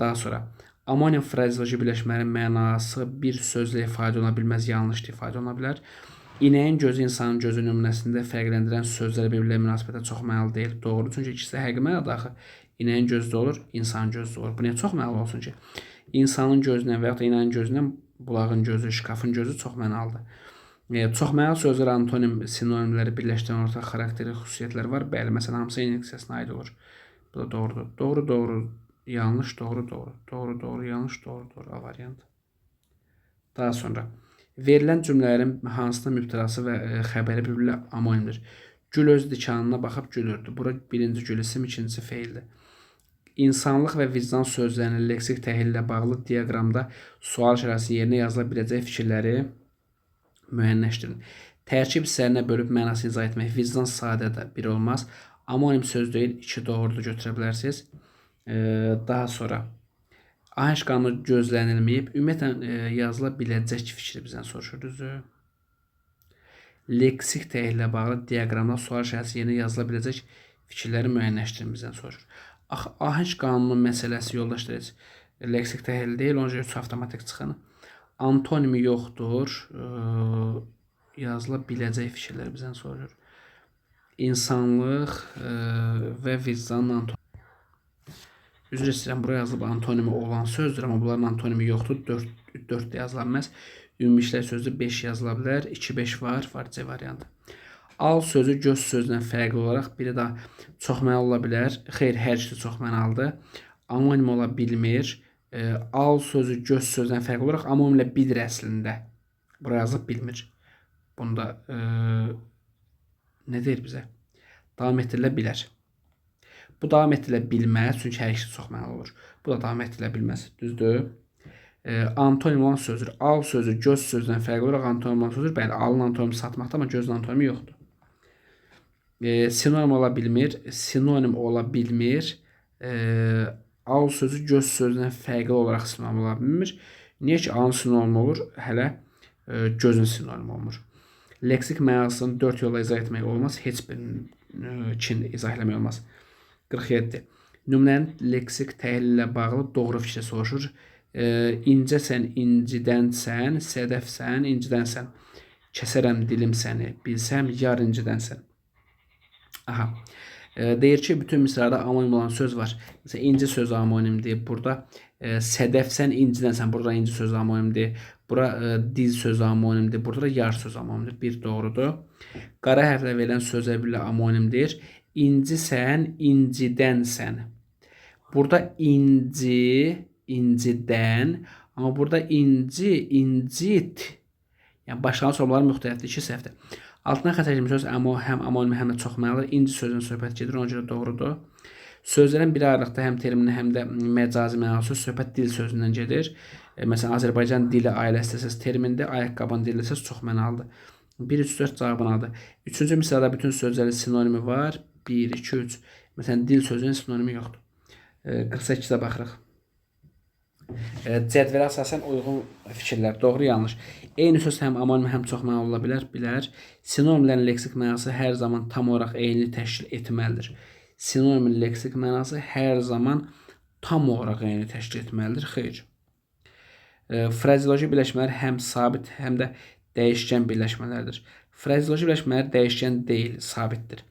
Daha sonra, amonim frazeoloji birləşmənin mənası bir sözlə ifadə oluna bilməz, yanlış ifadə oluna bilər. İnəyin gözü insanın gözü nümunəsində fərqləndirən sözlər bir-birlə münasibətə çox mənalı deyil, doğrudur. Çünki ikisi də həqiqi mənada axı. İnəyin gözü də olur, insanın gözü də olur. Bu niyə çox mənalı olsun ki? İnsanın gözündən və yaxud da inəyin gözündən bulağın gözü, şkafın gözü çox mənalıdır. Çox mənalı sözlər antonim, sinonimləri birləşdirən ortaq xarakteri xüsusiyyətlər var. Bəli, məsələn, hamısı eyni diksiyasına aid olur. Bu da doğrudur. Doğru, yanlış, doğru. Doğru, yanlış, doğru. A variantı. Daha sonra, verilən cümlələrin hansına mübtəlası və xəbəri bir-birlə amonimdir. Gül öz dikanına baxıb gülürdü. Bura birinci gül isim, ikincisi feildir. İnsanlıq və vicdan sözlərinin leksik təhlil ilə bağlı diaqramda sual işarəsi yerinə yazıla biləcək fikirləri müəyyənləşdirin. Tərkib hissələrinə bölüb mənası izah etmək. Vicdan sadədə bir olmaz. Amonim söz deyil, iki doğrudur götürə bilərsiniz. Daha sonra, ahəng qanunu gözlənilməyib, ümumiyyətlə yazıla biləcək fikri bizdən soruşur, düzdür. Leksik təhlil ilə bağlı diaqramda sual işarəsi yerinə yazıla biləcək fikirləri müəyyənləşdirin bizdən soruşur. Ahəng qanunun məsələsi yoldaşlar leksik təhlil deyil, onca 3 avtomatik çıxın. Antonimi yoxdur, yazıla biləcək fikirlər bizdən soruşur. İnsanlıq və vicdanın antonimi. Üzr istəyirəm, buraya yazılıb antonimi olan sözdür, amma bunların antonimi yoxdur, 4 də yazıla bilməz. Ümumi işlər sözü 5 yazıla bilər, 2-5 var C variantı. Al sözü göz sözündən fərqli olaraq biri də çox mənalı ola bilər. Xeyr, hər ikisi çox mənalıdır. Amonim ola bilmir. Al sözü göz sözündən fərqli olaraq amonimlə bilir əslində. Buraya yazılıb bilmir. Bunda nə deyir bizə? Davam etdirilə bilər. Bu davam etdirilə bilməz, çünki hər ikisi çox mənalı olur. Bu da davam etdirilə bilməz, düzdür. Antonim olan sözdür. Al sözü göz sözündən fərqli olaraq antonim olan sözdür. Bəli, alın antonimi satmaqda, amma gözün antonimi yoxdur. Sinonim ola bilmir. Sinonim ola bilmir. Al sözü göz sözündən fərqli olaraq sinonim ola bilmir. Niyə ki, alın sinonim olur, hələ gözün sinonim olmur. Leksik mənasını 4 yolla izah etmək olmaz. Heç birinin izah eləmək olmaz. 47. Nümunənin leksik təhlil ilə bağlı doğru fikri soruşur. İncəsən, incidənsən, sədəfsən, incidənsən. Kəsərəm dilim səni, bilsəm yar incədənsən. Aha. Deyir ki, bütün misrada amonim olan söz var. Mesela inci sözü amonimdir. Burada sədəfsən, incidənsən. Burada inci sözü amonimdir. Bura dil sözü amonimdir. Burada da yar sözü amonimdir. Bir doğrudur. Qara hərflə verilən sözlər bilə amonimdir. İncisən, incidənsən. Burada inci, incidən. Amma burada inci, incit. Yəni başlanğıc formaları müxtəlifdir. 2 səhvdir. Altına xətt çəkilmiş söz həm amonim, həm də çoxmənalıdır. İnci sözünün söhbət gedir, ona görə doğrudur. Sözlərin bir ayrılıqda həm termini, həm də məcazi mənalı söz söhbət dil sözündən gedir. Məsələn, Azərbaycan dili ailəsi səs termindir, ayaqqabının dili səs çoxmənalıdır. 1, 3, 4 cavabınadır. 3-cü misrada bütün sözlərin sinonimi var. 1, 2, 3. Məsələn, dil sözünün sinonimi yoxdur. 48-də baxırıq. Cədvələ əsasən uyğun fikirlər. Doğru, yanlış. Eyni söz həm amonim, həm çoxmənalı ola bilər. Bilər. Sinonimlərin leksik mənası hər zaman tam olaraq eyni təşkil etməlidir. Sinonimin leksik mənası hər zaman tam olaraq eyni təşkil etməlidir. Xeyr. Frazeoloji birləşmələr həm sabit, həm də dəyişkən birləşmələrdir. Frazeoloji birləşmələr dəyişkən deyil, sabitdir.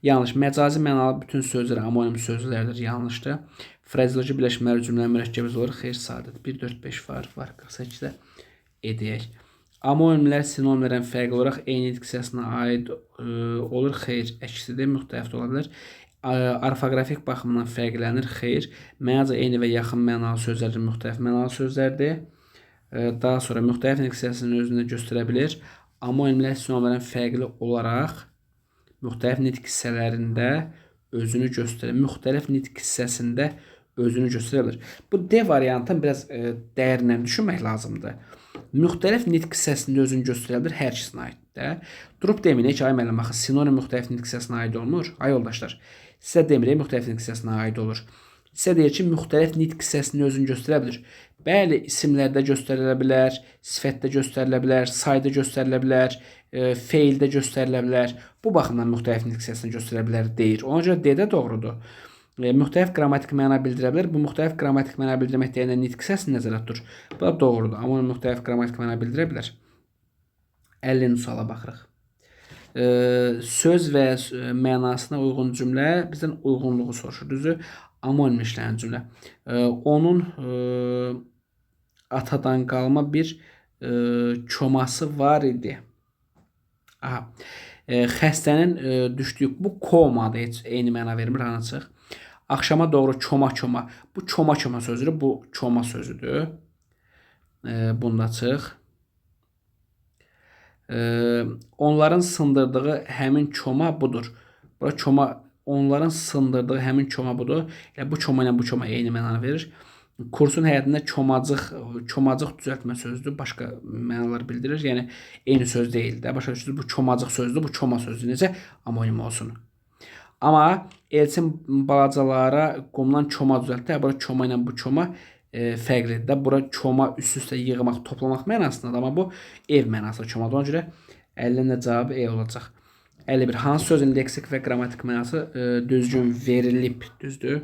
Yanlış. Məcazi mənalı bütün sözlər amonim sözlərdir. Yanlışdır. Frazeoloji birləşmələr cümlənin mürəkkəbi olur. Xeyr, sadədir. 1, 4, 5 var. 48-də edək. Amonimlər sinonimlərdən fərqli olaraq eyni diksiyasına aid olur. Xeyr, əksidir, müxtəlif ola bilər. Orfoqrafik baxımından fərqlənir. Xeyr, mənaca eyni və yaxın mənalı sözlərdir, müxtəlif mənalı sözlərdir. Daha sonra müxtəlif diksiyasını özündə göstərə bilir. Amonimlər sinonimlərdən fərqli olaraq müxtəlif nitq hissələrində özünü göstərə, müxtəlif nitq hissəsində özünü göstərə bilir. Bu D variantını biraz dərindən düşünmək lazımdır. Müxtəlif nitq hissəsində özünü göstərə bilir, hər ikisinə aiddir. Durub demirik ki, ay müəllim, axı sinonim müxtəlif nitq hissəsinə aid olmur. Ay yoldaşlar, sizə demirik müxtəlif nitq hissəsinə aid olur. Sizə deyir ki, müxtəlif nitq hissəsində özünü göstərə bilir. Bəli, isimlərdə göstərilə bilər, sifətdə göstərilə bilər, sayda göstərilə bilər, feildə göstərilə bilər. Bu baxımdan müxtəlif nitq hissəsində göstərə bilər deyir. Ona görə D-də doğrudur. Müxtəlif qrammatik məna bildirə bilər. Bu müxtəlif qrammatik məna bildirmək deyəndə nitq hissəsini nəzərdə tutur. Bu da doğrudur. Amma müxtəlif qrammatik məna bildirə bilər. 50-ci suala baxırıq. Söz və mənasına uyğun cümlə bizdən uyğunluğu soruşur. Düzdür? Amonim işləyən cümlə. Onun atadan qalma bir çoması var idi. Aha. Xəstənin düşdüyü bu komadır. Heç eyni məna vermir, hansı? Axşama doğru çoma-çoma. Bu çoma-çoma sözüdür. Bu çoma sözüdür. Bunda çıx. Onların sındırdığı həmin çoma budur. Bura çoma, onların sındırdığı həmin çoma budur. Yəni, bu çoma ilə bu çoma eyni mənanı verir. Kursun həyətində çomacıq düzəltmə sözüdür. Başqa mənalar bildirir. Yəni, eyni söz deyil də. Başqa sözdür. Bu çomacıq sözdür. Bu çoma sözdür. Necə? Amonim olsun. Amma Elçin balacalara qumdan çoma düzəltdi. Bura çoma ilə bu çoma fərqlidir də. Bura çoma üst-üstə yığmaq, toplamaq mənasındadır. Amma bu ev mənasıdır çomadır. Ona görə 50-nin də cavabı E olacaq. 51. Hansı sözün leksik və qrammatik mənası düzgün verilib? Düzdür?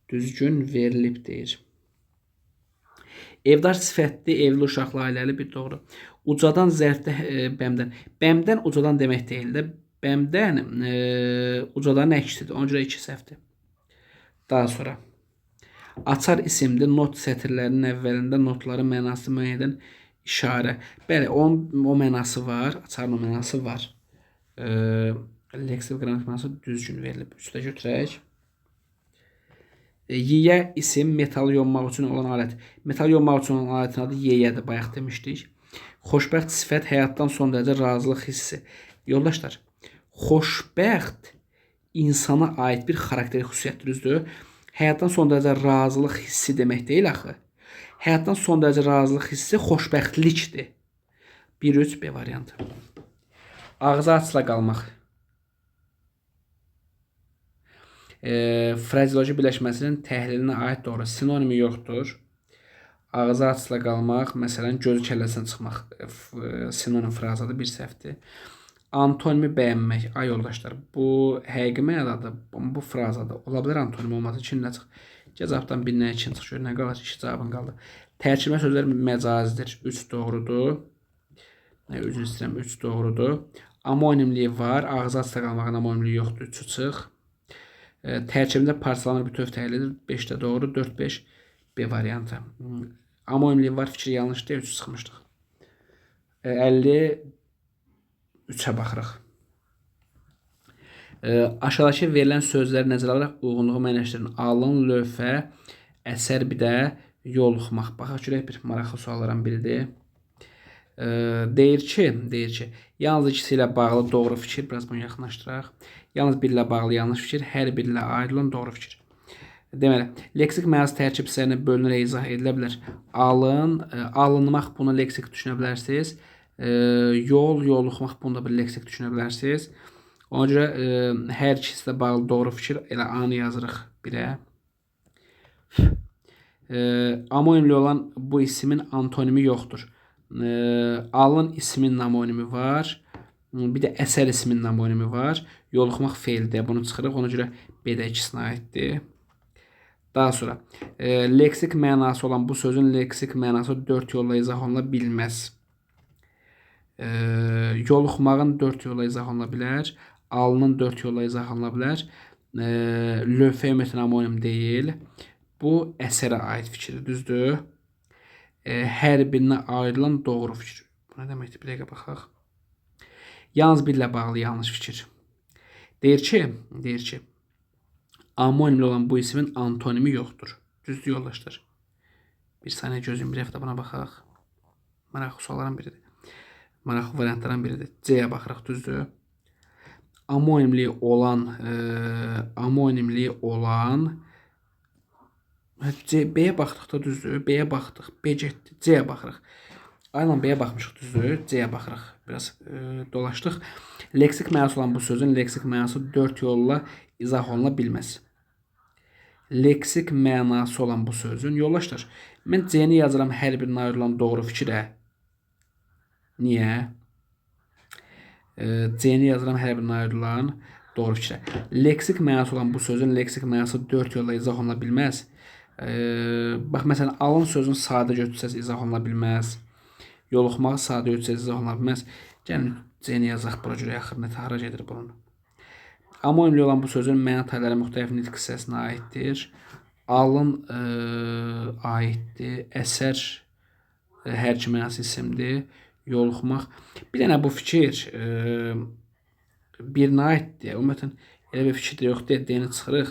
Düzgün verilib deyir. Evdar sifətli, evli uşaqlı ailəli bir doğru. Ucadan zərfdə bəmdən. Bəmdən ucadan demək deyil də. Bəmdən ucadan əksidir. Ona görə 2 səhvdir. Daha sonra. Açar isimli not sətirlərinin əvvəlində notların mənası müəyyən edən işarə. Bəli, o mənası var. Açarın o mənası var. Leksik qrammatik mənası düzgün verilib. Üstə götürək. Yiyə isim metal yonmaq üçün olan alət. Metal yonmaq üçün olan alətin adı yeyədir. Bayaq demişdik. Xoşbəxt sifət həyatdan son dərəcə razılıq hissi. Yoldaşlar, xoşbəxt insana aid bir xarakter xüsusiyyətdir, düzdür? Həyatdan son dərəcə razılıq hissi demək deyil axı. Həyatdan son dərəcə razılıq hissi xoşbəxtlikdir. 1-3 B variantı. Ağzı açla qalmaq. Frazeoloji birləşməsinin təhlilinə aid doğru. Sinonimi yoxdur. Ağzı açla qalmaq, məsələn, gözü kəlləsinə çıxmaq sinonim frazadır, bir səhvdir. Antonimi bəyənmək. Ay yoldaşlar, bu həqiqi mənadadır, bu frazadır. Ola bilər antonim olması için nə çıx? Cəzabdan birinə 2 çıx, gör nə qalır? 2 cavabın qaldı. Tərkibə sözlər məcazidir. 3 doğrudur. Üzr istəyirəm, 3 doğrudur. Amonimliyi var. Ağzı açsa qalmağın amonimliyi yoxdur. 3 çıx. Tərkibində parçalanır bütöv təhlildir. 5 də doğru. 4, 5 B variantı. Amonimliyi var. Fikri yanlış deyil. 3 çıxmışdıq. 53-ə baxırıq. Aşağıdakı verilən sözləri nəzərə alaraq uyğunluğu müəyyənləşdirin. Alın, lövhə, əsər, bir də yoluxmaq. Baxaq görək, bir maraqlı suallardan biridir. Deyir ki, yalnız ikisi ilə bağlı doğru fikir, biraz bunu yaxınlaşdıraq. Yalnız bir ilə bağlı yanlış fikir, hər bir ilə aid olan doğru fikir. Deməli, leksik mənası tərkib hissələrinə bölünərək izah edilə bilər. Alınmaq, bunu leksik düşünə bilərsiniz. Yoluxmaq, bunu da bir leksik düşünə bilərsiniz. Ona görə hər ikisi ilə bağlı doğru fikir, elə anı yazırıq birə. Amonimli olan bu isimin antonimi yoxdur. Alın ismin amonimi var. Bir də əsər ismin amonimi var. Yoluxmaq feildir. Bunu çıxırıq. Ona görə B-də ikisinə aiddir. Daha sonra leksik mənası olan bu sözün leksik mənası 4 yolla izah oluna bilməz. Yoluxmağın 4 yolla izah oluna bilər. Alının 4 yolla izah oluna bilər. Lövhə ümumiyyətlə amonim deyil. Bu əsərə aid fikirdir, düzdür? Hər birinə ayrılan doğru fikir. Bu nə deməkdir? Bir dəqiqə baxaq. Yalnız bir ilə bağlı yanlış fikir. Deyir ki, amonimli olan bu isimin antonimi yoxdur. Düzdür yoldaşlar? Bir saniyə gözüm, bir həftə buna baxaq. Maraqlı sualların biridir. Maraqlı variantların biridir. C-yə baxırıq, düzdür? Amonimli olan B-yə baxdıq da, düzdür? B-yə baxdıq. B getdi. C-yə baxırıq. Aynen B-yə baxmışıq, düzdür? C-yə baxırıq. Biraz dolaşdıq. Leksik mənası olan bu sözün leksik mənası 4 yolla izah oluna bilməz. Leksik mənası olan bu sözün, yoldaşlar, mən C-ni yazıram hər birinə ayrılan doğru fikirə. Niyə? C-ni yazıram hər birinə ayrılan doğru fikirə. Leksik mənası olan bu sözün leksik mənası 4 yolla izah oluna bilməz. Bax, məsələn, alın sözünü sadə götürsəz izah oluna bilməz. Yoluxmağı sadə götürsəz izah oluna bilməz. Gəlin, C-ni yazaq, bura görə yaxır, nətə hara gedir bunun. Amonimli olan bu sözün məna tayları müxtəlif nitq hissəsinə aiddir. Alın aiddir. Əsər hər iki mənası isimdir. Yoluxmaq. Bir dənə bu fikir birinə aiddir. Ümumiyyətlə, elə bir fikir də yoxdur. D-ni çıxırıq.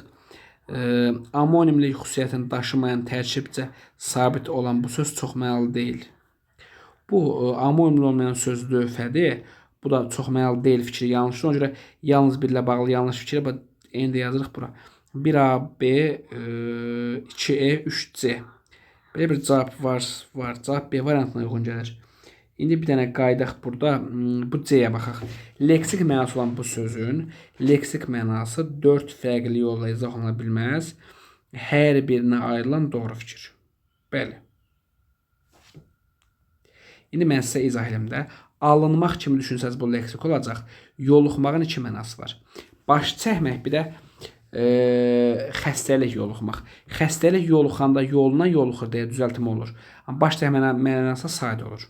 Amonimli xüsusiyyətini daşımayan tərkibcə sabit olan bu söz çox mənalı deyil. Bu amonimli olmayan söz lövhədir. Bu da çox mənalı deyil fikri yanlışdır. Ona görə yalnız bir ilə bağlı yanlış fikirə indi yazırıq bura. 1A, B, 2E, 3C. Belə bir cavab var. Cavab B variantına uyğun gəlir. İndi bir dənə qaydaq burada. Bu C-yə baxaq. Leksik mənası olan bu sözün leksik mənası 4 fərqli yolla izah oluna bilməz. Hər birinə ayrılan doğru fikir. Bəli. İndi mən sizə izah edim də. Alınmaq kimi düşünsəz bu leksik olacaq. Yoluxmağın 2 mənası var. Baş çəkmək, bir də xəstəlik yoluxmaq. Xəstəlik yoluxanda yoluna yoluxur deyə düzəltmə olur. Amma baş çəkmə mənası sadə olur.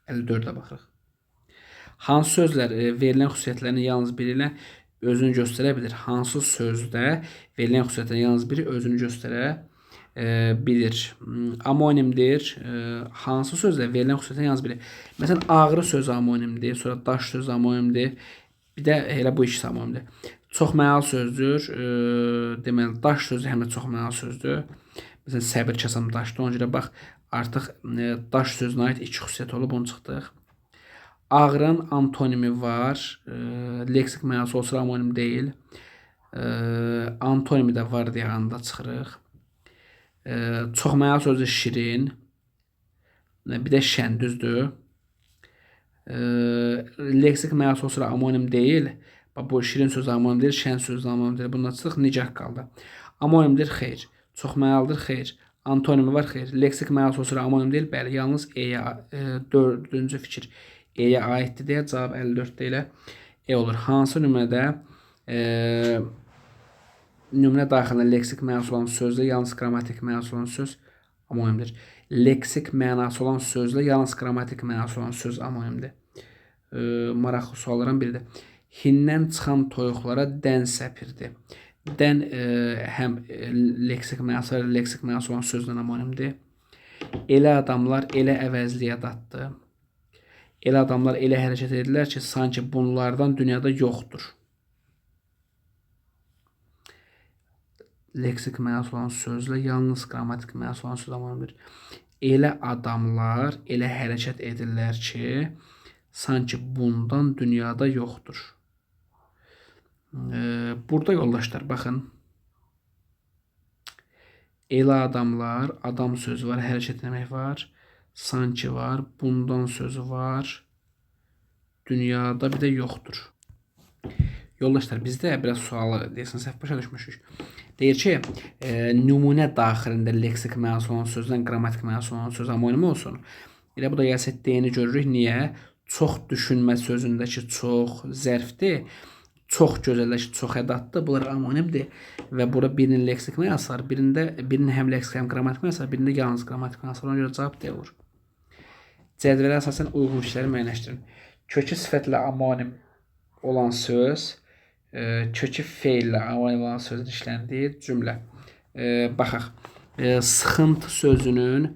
54-ə baxırıq. Hansı sözlər verilən xüsusiyyətlərini yalnız biri ilə özünü göstərə bilir? Hansı sözdə verilən xüsusiyyətlərin yalnız biri özünü göstərə bilir? Amonimdir. Hansı sözdə verilən xüsusiyyətlərin yalnız biri? Məsələn, ağrı sözü amonimdir, sonra daş sözü amonimdir. Bir də elə bu ikisi amonimdir. Çox mənalı sözdür. Deməli, daş sözü həm də çox mənalı sözdür. Məsələn, səbir kasam daşdır. Ona görə bax, artıq daş sözünə aid 2 xüsusiyyət olub, onu çıxdıq. Ağrının antonimi var. Leksik mənası olsa amonim deyil. Antonimi də var deyə anda çıxırıq. Çox mənalı sözü şirin. Bir də şən, düzdür. Leksik mənası olsa amonim deyil. Bu şirin sözü amonim deyil, şən sözü amonim deyil. Bundan çıxdıq, nicah qaldı. Amonimdir, xeyr. Çox mənalıdır, xeyr. Antonimi var, xeyr. Leksik mənası olsa amonim deyil, bəli. Yalnız E-yə, 4-cü fikir E-yə aiddir deyə cavab 54-də ilə E olur. Hansı nümunədə nümunə daxilində leksik mənası olan sözdə yalnız qrammatik mənası olan söz amonimdir? leksik mənası olan sözlə yalnız qrammatik mənası olan söz amonimdir. Maraqlı suallardan biridir. Hindən çıxan toyuqlara dən səpirdi. Dən həm leksik mənası və leksik mənası olan sözlə amonimdir. Elə adamlar elə əvəzliyə datdı. Elə adamlar elə hərəkət edirlər ki, sanki bunlardan dünyada yoxdur. Leksik mənası olan sözlə yalnız qrammatik mənası olan söz amonimdir. Elə adamlar elə hərəkət edirlər ki, sanki bundan dünyada yoxdur. Burada yoldaşlar, baxın. Elə adamlar, adam sözü var, hərəkət etmək var, sanki var, bundan sözü var, dünyada bir də yoxdur. Yoldaşlar, bizdə biraz sualı deyəsən səhv başa düşmüşük. Deyir ki, nümunə daxilində leksik mənası olan sözdən qrammatik mənası olan söz amonim olsun. Elə bu da gəlsə D-ni görürük. Niyə? Çox düşünmə sözündəki çox zərfdir. Çox gözəlləşir, çox ədatdır. Bunlar amonimdir. Və burada birinin leksik mənası var. Birinin həm leksik, həm qrammatik mənası var. Birində yalnız qrammatik mənası var. Ona görə cavab D olur. Cədvələ əsasən uyğun işləri müəyyənləşdirin. Kökü sifətlə amonim olan söz, kökü feillə amonim olan sözün işləndiyi cümlə. Baxaq. Sıxıntı sözünün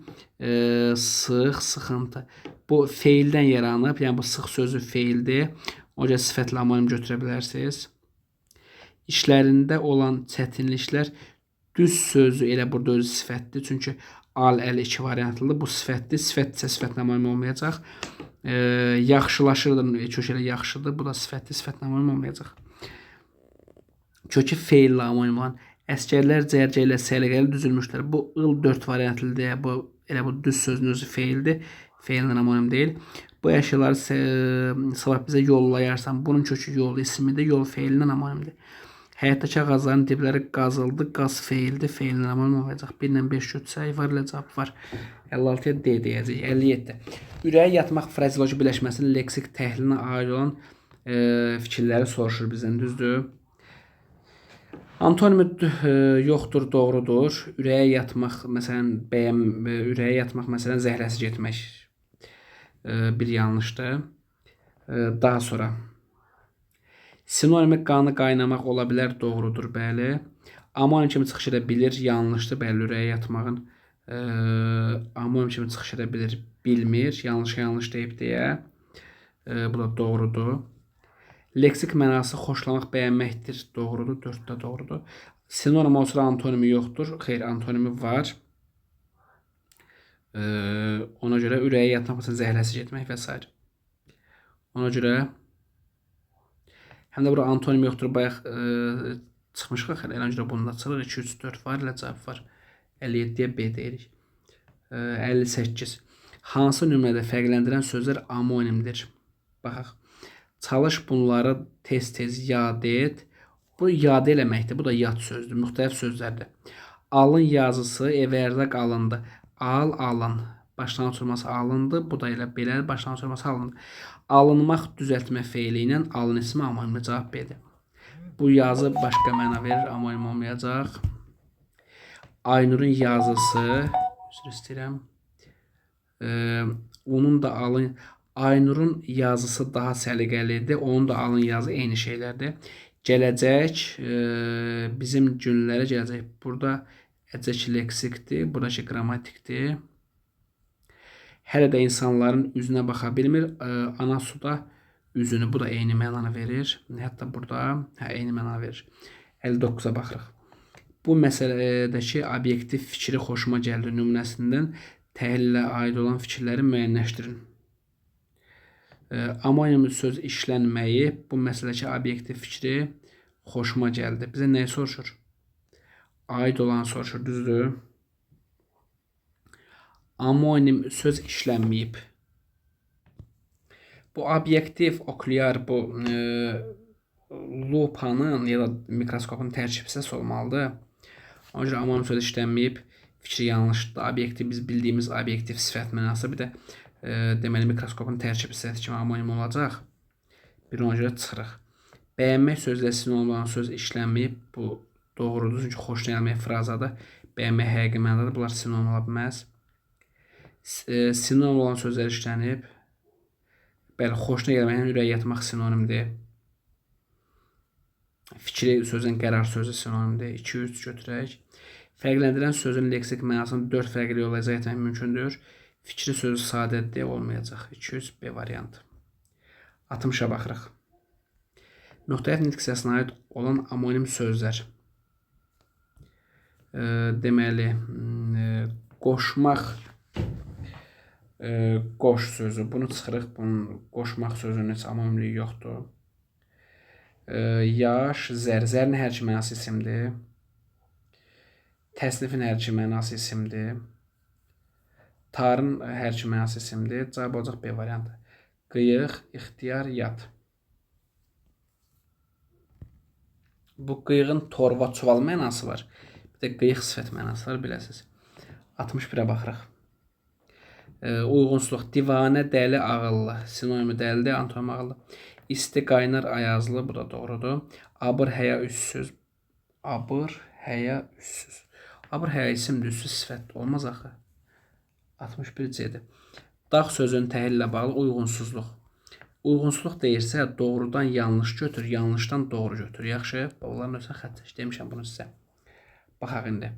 sıx, sıxıntı. Bu feildən yaranıb, yəni bu sıx sözü feildir. O görə sifətlə amonim götürə bilərsiniz. İşlərində olan çətinliklər, düz sözü elə burada özü sifətdir. Çünki al, əl iki variantlıdır. Bu sifətdir. Sifətdirsə sifətlə amonim olmayacaq. Yaxşılaşırdır, kök elə yaxşıdır. Bu da sifətdir, sifətlə amonim olmayacaq. Kökü feillə amonim olan əsgərlər cərgə ilə səliqəli düzülmüşlər. Bu il 4 variantlıdır. Elə bu düz sözün özü feildir. Feillə amonim deyil. Bu əşyaları sabah bizə yollayarsan. Bunun kökü yol ismidir. Yol feilindən amonimdir. Həyatdakı ağacların dibləri qazıldı. Qaz feildir. Feillə amonim olacaq. 1 ilə 5 götürsək var, ilə cavab var. 56-ya D deyəcək. 57. Ürəyə yatmaq frazeoloji birləşməsinin leksik təhlilinə aid olan fikirləri soruşur bizdən, düzdür? Antonimi yoxdur, doğrudur. Ürəyə yatmaq, məsələn, ürəyə yatmaq, məsələn, zəhrəsi getmək bir yanlışdır. Daha sonra sinonimi qanı qaynamaq ola bilər, doğrudur, bəli. Amonim kimi çıxış edə bilir, yanlışdır, bəli, ürəyə yatmağın amonim kimi çıxış edə bilir, bilmir, yanlış deyib deyə. Bu da doğrudur. Leksik mənası xoşlamaq, bəyənməkdir, doğrudur, 4-də doğrudur. Sinonim olsa antonimi yoxdur, xeyr, antonimi var. Ona görə ürəyə yatmaq, məsələn, zəhləsi getmək və s. Ona görə həm də burada antonim yoxdur, bayaq çıxmışıq, xeyr, elə görə bunda çıxırıq, 2, 3, 4 var, ilə cavab var. 57-yə B deyirik. 58. Hansı nümunədə fərqləndirən sözlər amonimdir? Baxaq. Çalış bunları tez-tez yad et. Bu yad eləməkdir. Bu da yad sözdür. Müxtəlif sözlərdir. Alın yazısı evə ərzaq alındı. Al, alın. Başlanğıc olması alındı. Bu da elə belədir. Başlanğıc olması alındı. Alınmaq düzəltmə feili ilə alın ismi amonimdir. Cavab B-dir. Bu yazı başqa məna verir. Amonim olmayacaq. Aynurun yazısı, üzr istəyirəm. Onun da alın. Aynurun yazısı daha səliqəlidir. Onun da alın yazı eyni şeylərdir. Gələcək, bizim günlərə gələcək. Burada əcək leksikdir. Buradakı qrammatikdir. Hələ də insanların üzünə baxa bilmir. Ana suda üzünü. Bu da eyni mənanı verir. Hətta burada eyni mənanı verir. 59-a baxırıq. Bu məsələdəki obyektiv fikri xoşuma gəldi nümunəsindən təhlilə aid olan fikirləri müəyyənləşdirin. Amonim söz işlənməyi, bu məsələdəki obyektiv fikri xoşuma gəldi. Bizə nəyi soruşur? Aid olan soruşur, düzdür? Amonim söz işlənməyib. Bu obyektiv, oklyar, bu lupanın ya da mikroskopun tərkib hissəsi olmalıdır. Ona görə amonim söz işlənməyib. Fikri yanlışdır. Obyektiv, biz bildiyimiz obyektiv sifət mənası, bir də deməli mikroskopun tərkib hissəsi kimi amonim olacaq. Bir ona görə çıxırıq. Bəyənmək sözlə sinonim olan söz işlənməyib. Bu doğrudur, çünki xoşlayılmayan frazadır. Bəyənmək həqiqi mənadadır. Bunlar sinonim ola bilməz. Sinonim olan sözlər işlənib. Bəli, xoşuna gəlməyən ürək yatmaq sinonimdir. Fikri sözün qərar sözü sinonimdir. 2-3 götürək. Fərqləndirən sözün leksik mənasını 4 fərqli yolla izah etmək mümkündür. Fikri sözü sadədir, olmayacaq. 2-3 B variantı. 60-a baxırıq. Müxtəlif nitq hissəsinə aid olan amonim sözlər. Deməli, qoşmaq, qoş sözü. Bunu çıxırıq. Bunun qoşmaq sözünün heç amonimliyi yoxdur. Yaş, zərin hər iki mənası isimdir. Təsnifin hər iki mənası isimdir. Tarın hər iki mənası isimdir. Cavab olacaq B variantı. Qıyıq, ixtiyar, yad. Bu qıyığın torba, çuval mənası var. Bir də qıyıq sifət mənası var, biləsiniz. 61-ə baxırıq. Uyğunsuzluq. Divanə, dəli, ağıllı. Sinonimi dəlidir, antonim ağıllı. İsti, qaynar, ayazlı. Bu da doğrudur. Abır, həya, üssüz. Abır, həya, üssüz. Abır, həya isimdir, üssüz sifət. Olmaz axı. 61-dir. Dağ sözünün təhlil ilə bağlı uyğunsuzluq. Uyğunsuzluq deyirsə, doğrudan yanlış götür, yanlışdan doğru götür. Yaxşı, onların özünə xətt çək. Demişəm bunu sizə. Baxaq indi.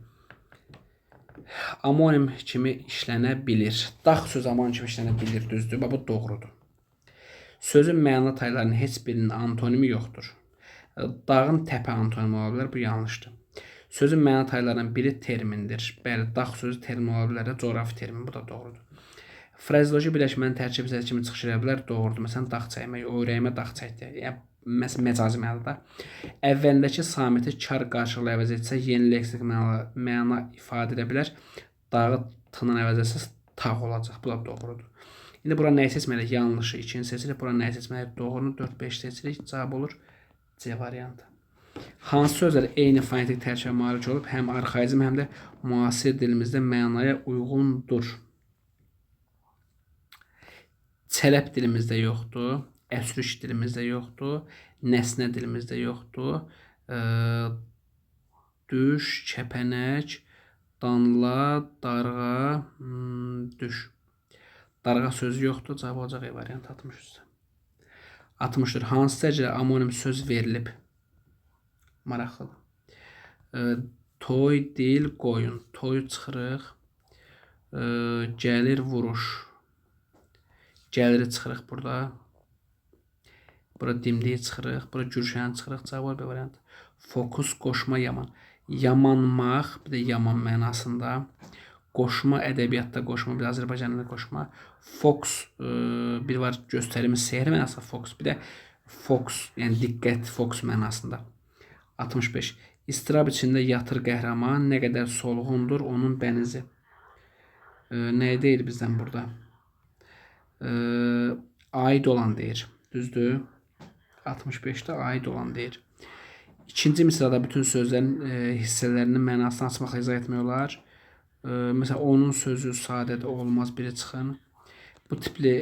Amonim kimi işlənə bilir. Dağ sözü amonim kimi işlənə bilir, düzdür. Bu doğrudur. Sözün məna taylarının heç birinin antonimi yoxdur. Dağın təpə antonimi ola bilər, bu yanlışdır. Sözün məna taylarının biri termindir. Bəli, dağ sözü termin ola bilər, coğrafi termin, bu da doğrudur. Frazeoloji birləşmənin tərkib hissəsi kimi çıxış edə bilər, doğrudur. Məsələn, dağ çəkmək, öyrəyimə dağ çəkdi. Yəni, məcazi mənada. Əvvəlindəki samiti kar qarşılığı əvəz etsə, yeni leksik məna ifadə edə bilər. Dağı tının əvəz etsə, tağ olacaq. Bu da doğrudur. İndi bura nəyi seçməliyik? Yanlışı 2-ni seçirik. Bura nəyi seçməliyik? Doğrunu 4-5 seçirik. Cavab olur C variantı. Hansı sözlər eyni fonetik tərkibə malik olub, həm arxaizm, həm də müasir dilimizdə mənaya uyğundur? Çələb dilimizdə yoxdur, əsrüş dilimizdə yoxdur, nəsnə dilimizdə yoxdur, düş, kəpənək, danla, darğa, düş. Darğa sözü yoxdur, cavab olacaq E variantı 63. 64. Hansı dərəcədə amonim söz verilib? Maraqlıdır. Toy, dil, qoyun. Toyu çıxırıq. Gəlir, vuruş. Gəliri çıxırıq burada. Bura dimdiyi çıxırıq. Bura gürşəni çıxırıq. Cavab B variantı. Fokus, qoşma, yaman. Yamanmaq, bir də yaman mənasında. Qoşma, ədəbiyyatda qoşma, bir də Azərbaycanlı qoşma. Fox, bir var göstərimi, sehir mənasında fox. Bir də fox, yəni diqqət, fox mənasında. 65. İstirab içində yatır qəhrəman, nə qədər solğundur onun bənizi. Nəyi deyir bizdən burada? Aid olan deyir. Düzdür. 65-də aid olan deyir. İkinci misrada bütün sözlərin hissələrinin mənasını açmaqla izah etmək olar. Məsələn, onun sözü sadədir, olmaz, biri çıxın. Bu tipli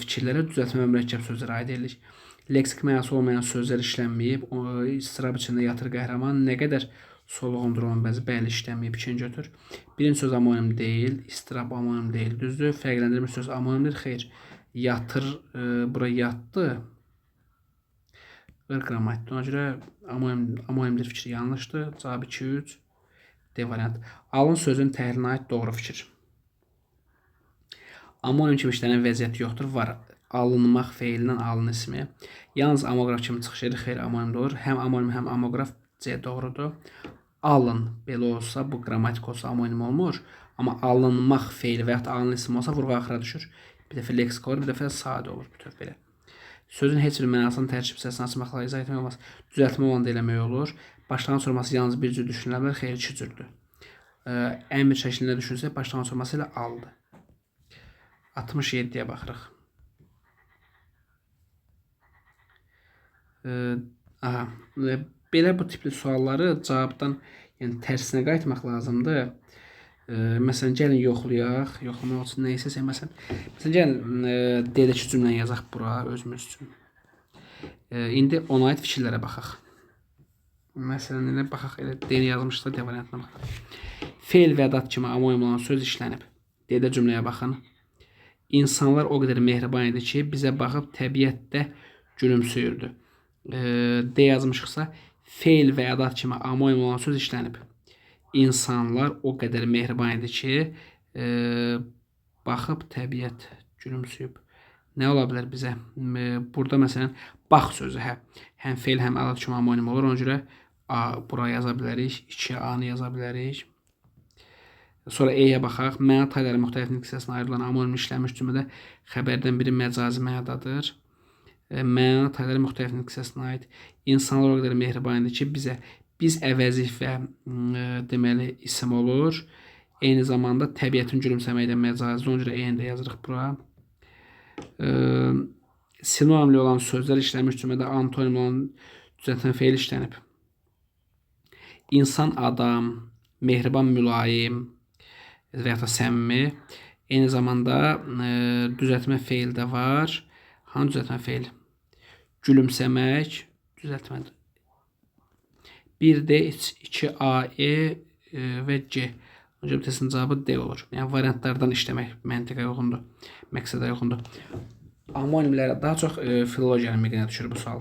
fikirlərə düzəltmə və mürəkkəb sözlər aid edilir. Leksik mənası olmayan sözlər işlənməyib. İstirab içində yatır qəhrəman. Nə qədər solğundur onun bəzi, bəli işlənməyib. İkinci götür. Birinci söz amonim deyil. İstirab amonim deyil. Düzdür. Fərqləndirmə söz amonimdir. Xeyr. Yatır, bura yatdı. Qırqramatdır. Ona görə amonimdir fikri yanlışdır. Cavab 2-3. D variant. Alın sözün təhlilinə aid doğru fikir. Amonim kimi işlənən vəziyyət yoxdur. Var. Alınmaq feilindən alın ismi. Yalnız amograf kimi çıxış edir. Xeyr, amonim olur. Həm amonim, həm amograf C doğrudur. Alın belə olsa, bu qrammatik olsa amonim olmur. Amma alınmaq feili və ya alın ismi olsa vurğu axıra düşür. Bir dəfə leksik olur, bir dəfə sadə olur. Bu tür belə. Sözün heç bir mənasının tərkib hissəsini açmaqla izah etmək olmaz. Düzəltmə olan da eləmək olur. Başlanğıc forması yalnız bir cür düşünülə bilər. Xeyr, iki cürdür. Əmr şəklində düşünsək, başlanğıc forması ilə aldı. 67-yə baxırıq. Belə bu tipli sualları cavabdan, yəni tərsinə qayıtmaq lazımdır. Məsələn, gəlin yoxlayaq. Yoxlamaq üçün nə isə məsələn, gəlin D-dəki cümləni yazaq bura özümüz üçün. İndi ona aid fikirlərə baxaq. Məsələn, elə baxaq, elə D-ni yazmışsa D variantına baxaq. Feil və ədat kimi amonim olan söz işlənib. D-də cümləyə baxın. İnsanlar o qədər mehriban idi ki, bizə baxıb təbiətdə gülümsüyürdü. D yazmışıqsa, feil və ədat kimi amonim olan söz işlənib. İnsanlar o qədər mehriban idi ki, baxıb təbiət gülümsüyüb. Nə ola bilər bizə? Burada məsələn, bax sözü, həm feil, həm ədat kimi amonim olur. Ona görə A buraya yaza bilərik, 2A-nı yaza bilərik. Sonra E-yə baxaq. Məna tayları müxtəlif nitq hissəsinə ayrılan amonim işlənmiş cümlədə xəbərdən biri məcazi mənadadır. Məna tayları müxtəlif nitq hissəsinə aid. İnsanlar o qədər mehriban idi ki, bizə biz əvəzi və deməli isim olur. Eyni zamanda təbiətin gülümsəməkdə məcazi. Ona görə E-ni də yazırıq bura. Sinonimli olan sözlər işlənmiş cümlədə antonimli olan düzəltmə feil işlənib. İnsan, adam, mehriban, mülayim və ya da səmimi. Eyni zamanda düzəltmə feil də var. Hansı düzəltmə feil? Gülümsəmək, düzəltmədir. 1D, 2A, E və C. Ancaq bu testin cavabı D olur. Yəni variantlardan işləmək məntiqə uyğundur, məqsədə uyğundur. Amonimlərə daha çox filologiyanın miqyasına düşür bu sual.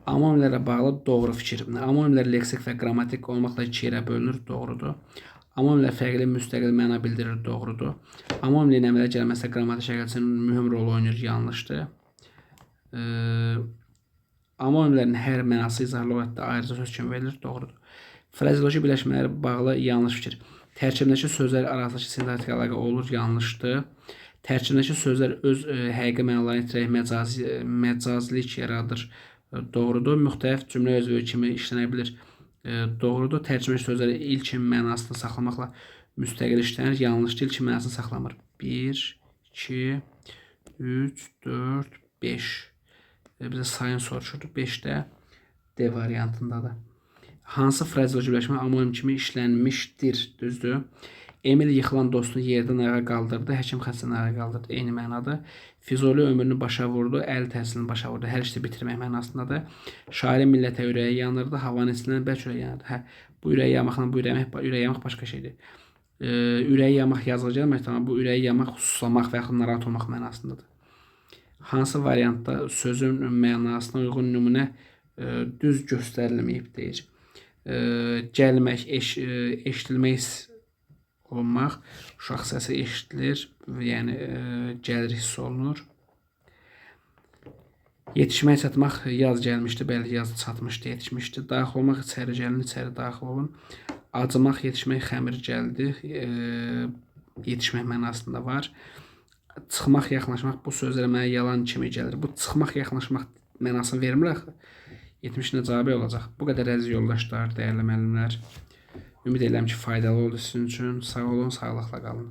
Amonimlərlə bağlı doğru fikir. Amonimlər leksik və qrammatik olmaqla iki yerə bölünür, doğrudur. Amonimlər fərqli müstəqil məna bildirir, doğrudur. Amonimlə əmələ gəlməsə qrammatik şəkil üçün mühüm rol oynayır, yanlışdır. Amonimlərin hər mənası izahlı lüğətdə ayrıca söz kimi verilir, doğrudur. Frazeoloji birləşmələrə bağlı yanlış fikir. Tərkibindəki sözlər arasındakı sintaktik əlaqə olur, yanlışdır. Tərkibindəki sözlər öz həqiqi mənalarını itirərək məcazilik yaradır, doğrudur. Müxtəlif cümlə özü kimi işlənə bilir, doğrudur. Tərcümə sözləri ilkin mənasını saxlamaqla müstəqil işlənir, yanlışdır. İlkin mənasını saxlamır. 1, 2, 3, 4, 5. Bizə sayın soruşurdu. 5-də D variantındadır. Hansı frazeoloji birləşmə amonim kimi işlənmişdir? Düzdür. Emil yıxılan dostunu yerdən ayağa qaldırdı, həkim xəstəni ayağa qaldırdı. Eyni mənadır. Füzuli ömrünü başa vurdu, əli təhsilini başa vurdu. Hər işi bitirmək mənasındadır. Şairin millətə ürəyi yanırdı, havanın istindən bəlkə ürəyi yanırdı. Bu ürəyi yamaqla bu ürəyi yamaq başqa şeydir. Ürəyi yamaq yazılı gəlməkdir, amma bu ürəyi yamaq susulamaq və yaxud narahat olmaq mənasındadır. Hansı variantda sözün mənasına uyğun nümunə düz göstərilməyib deyir. Gəlmək, eşidilmək olunmaq, uşaq səsi eşidilir, yəni gəlir hiss olunur. Yetişmək, çatmaq, yaz gəlmişdi, bəli, yaz çatmışdı, yetişmişdi. Daxil olmaq, içəri gəlin, içəri daxil olun. Acımaq, yetişmək, xəmir gəldi, yetişmək mənasında var. Çıxmaq, yaxınlaşmaq, bu sözlər mənə yalan kimi gəlir. Bu çıxmaq, yaxınlaşmaq mənasını vermir axı. 70-nə cavabı olacaq. Bu qədər əziz yoldaşlar, dəyərli müəllimlər. Ümid edirəm ki, faydalı oldu sizin üçün. Sağ olun, sağlıqla qalın.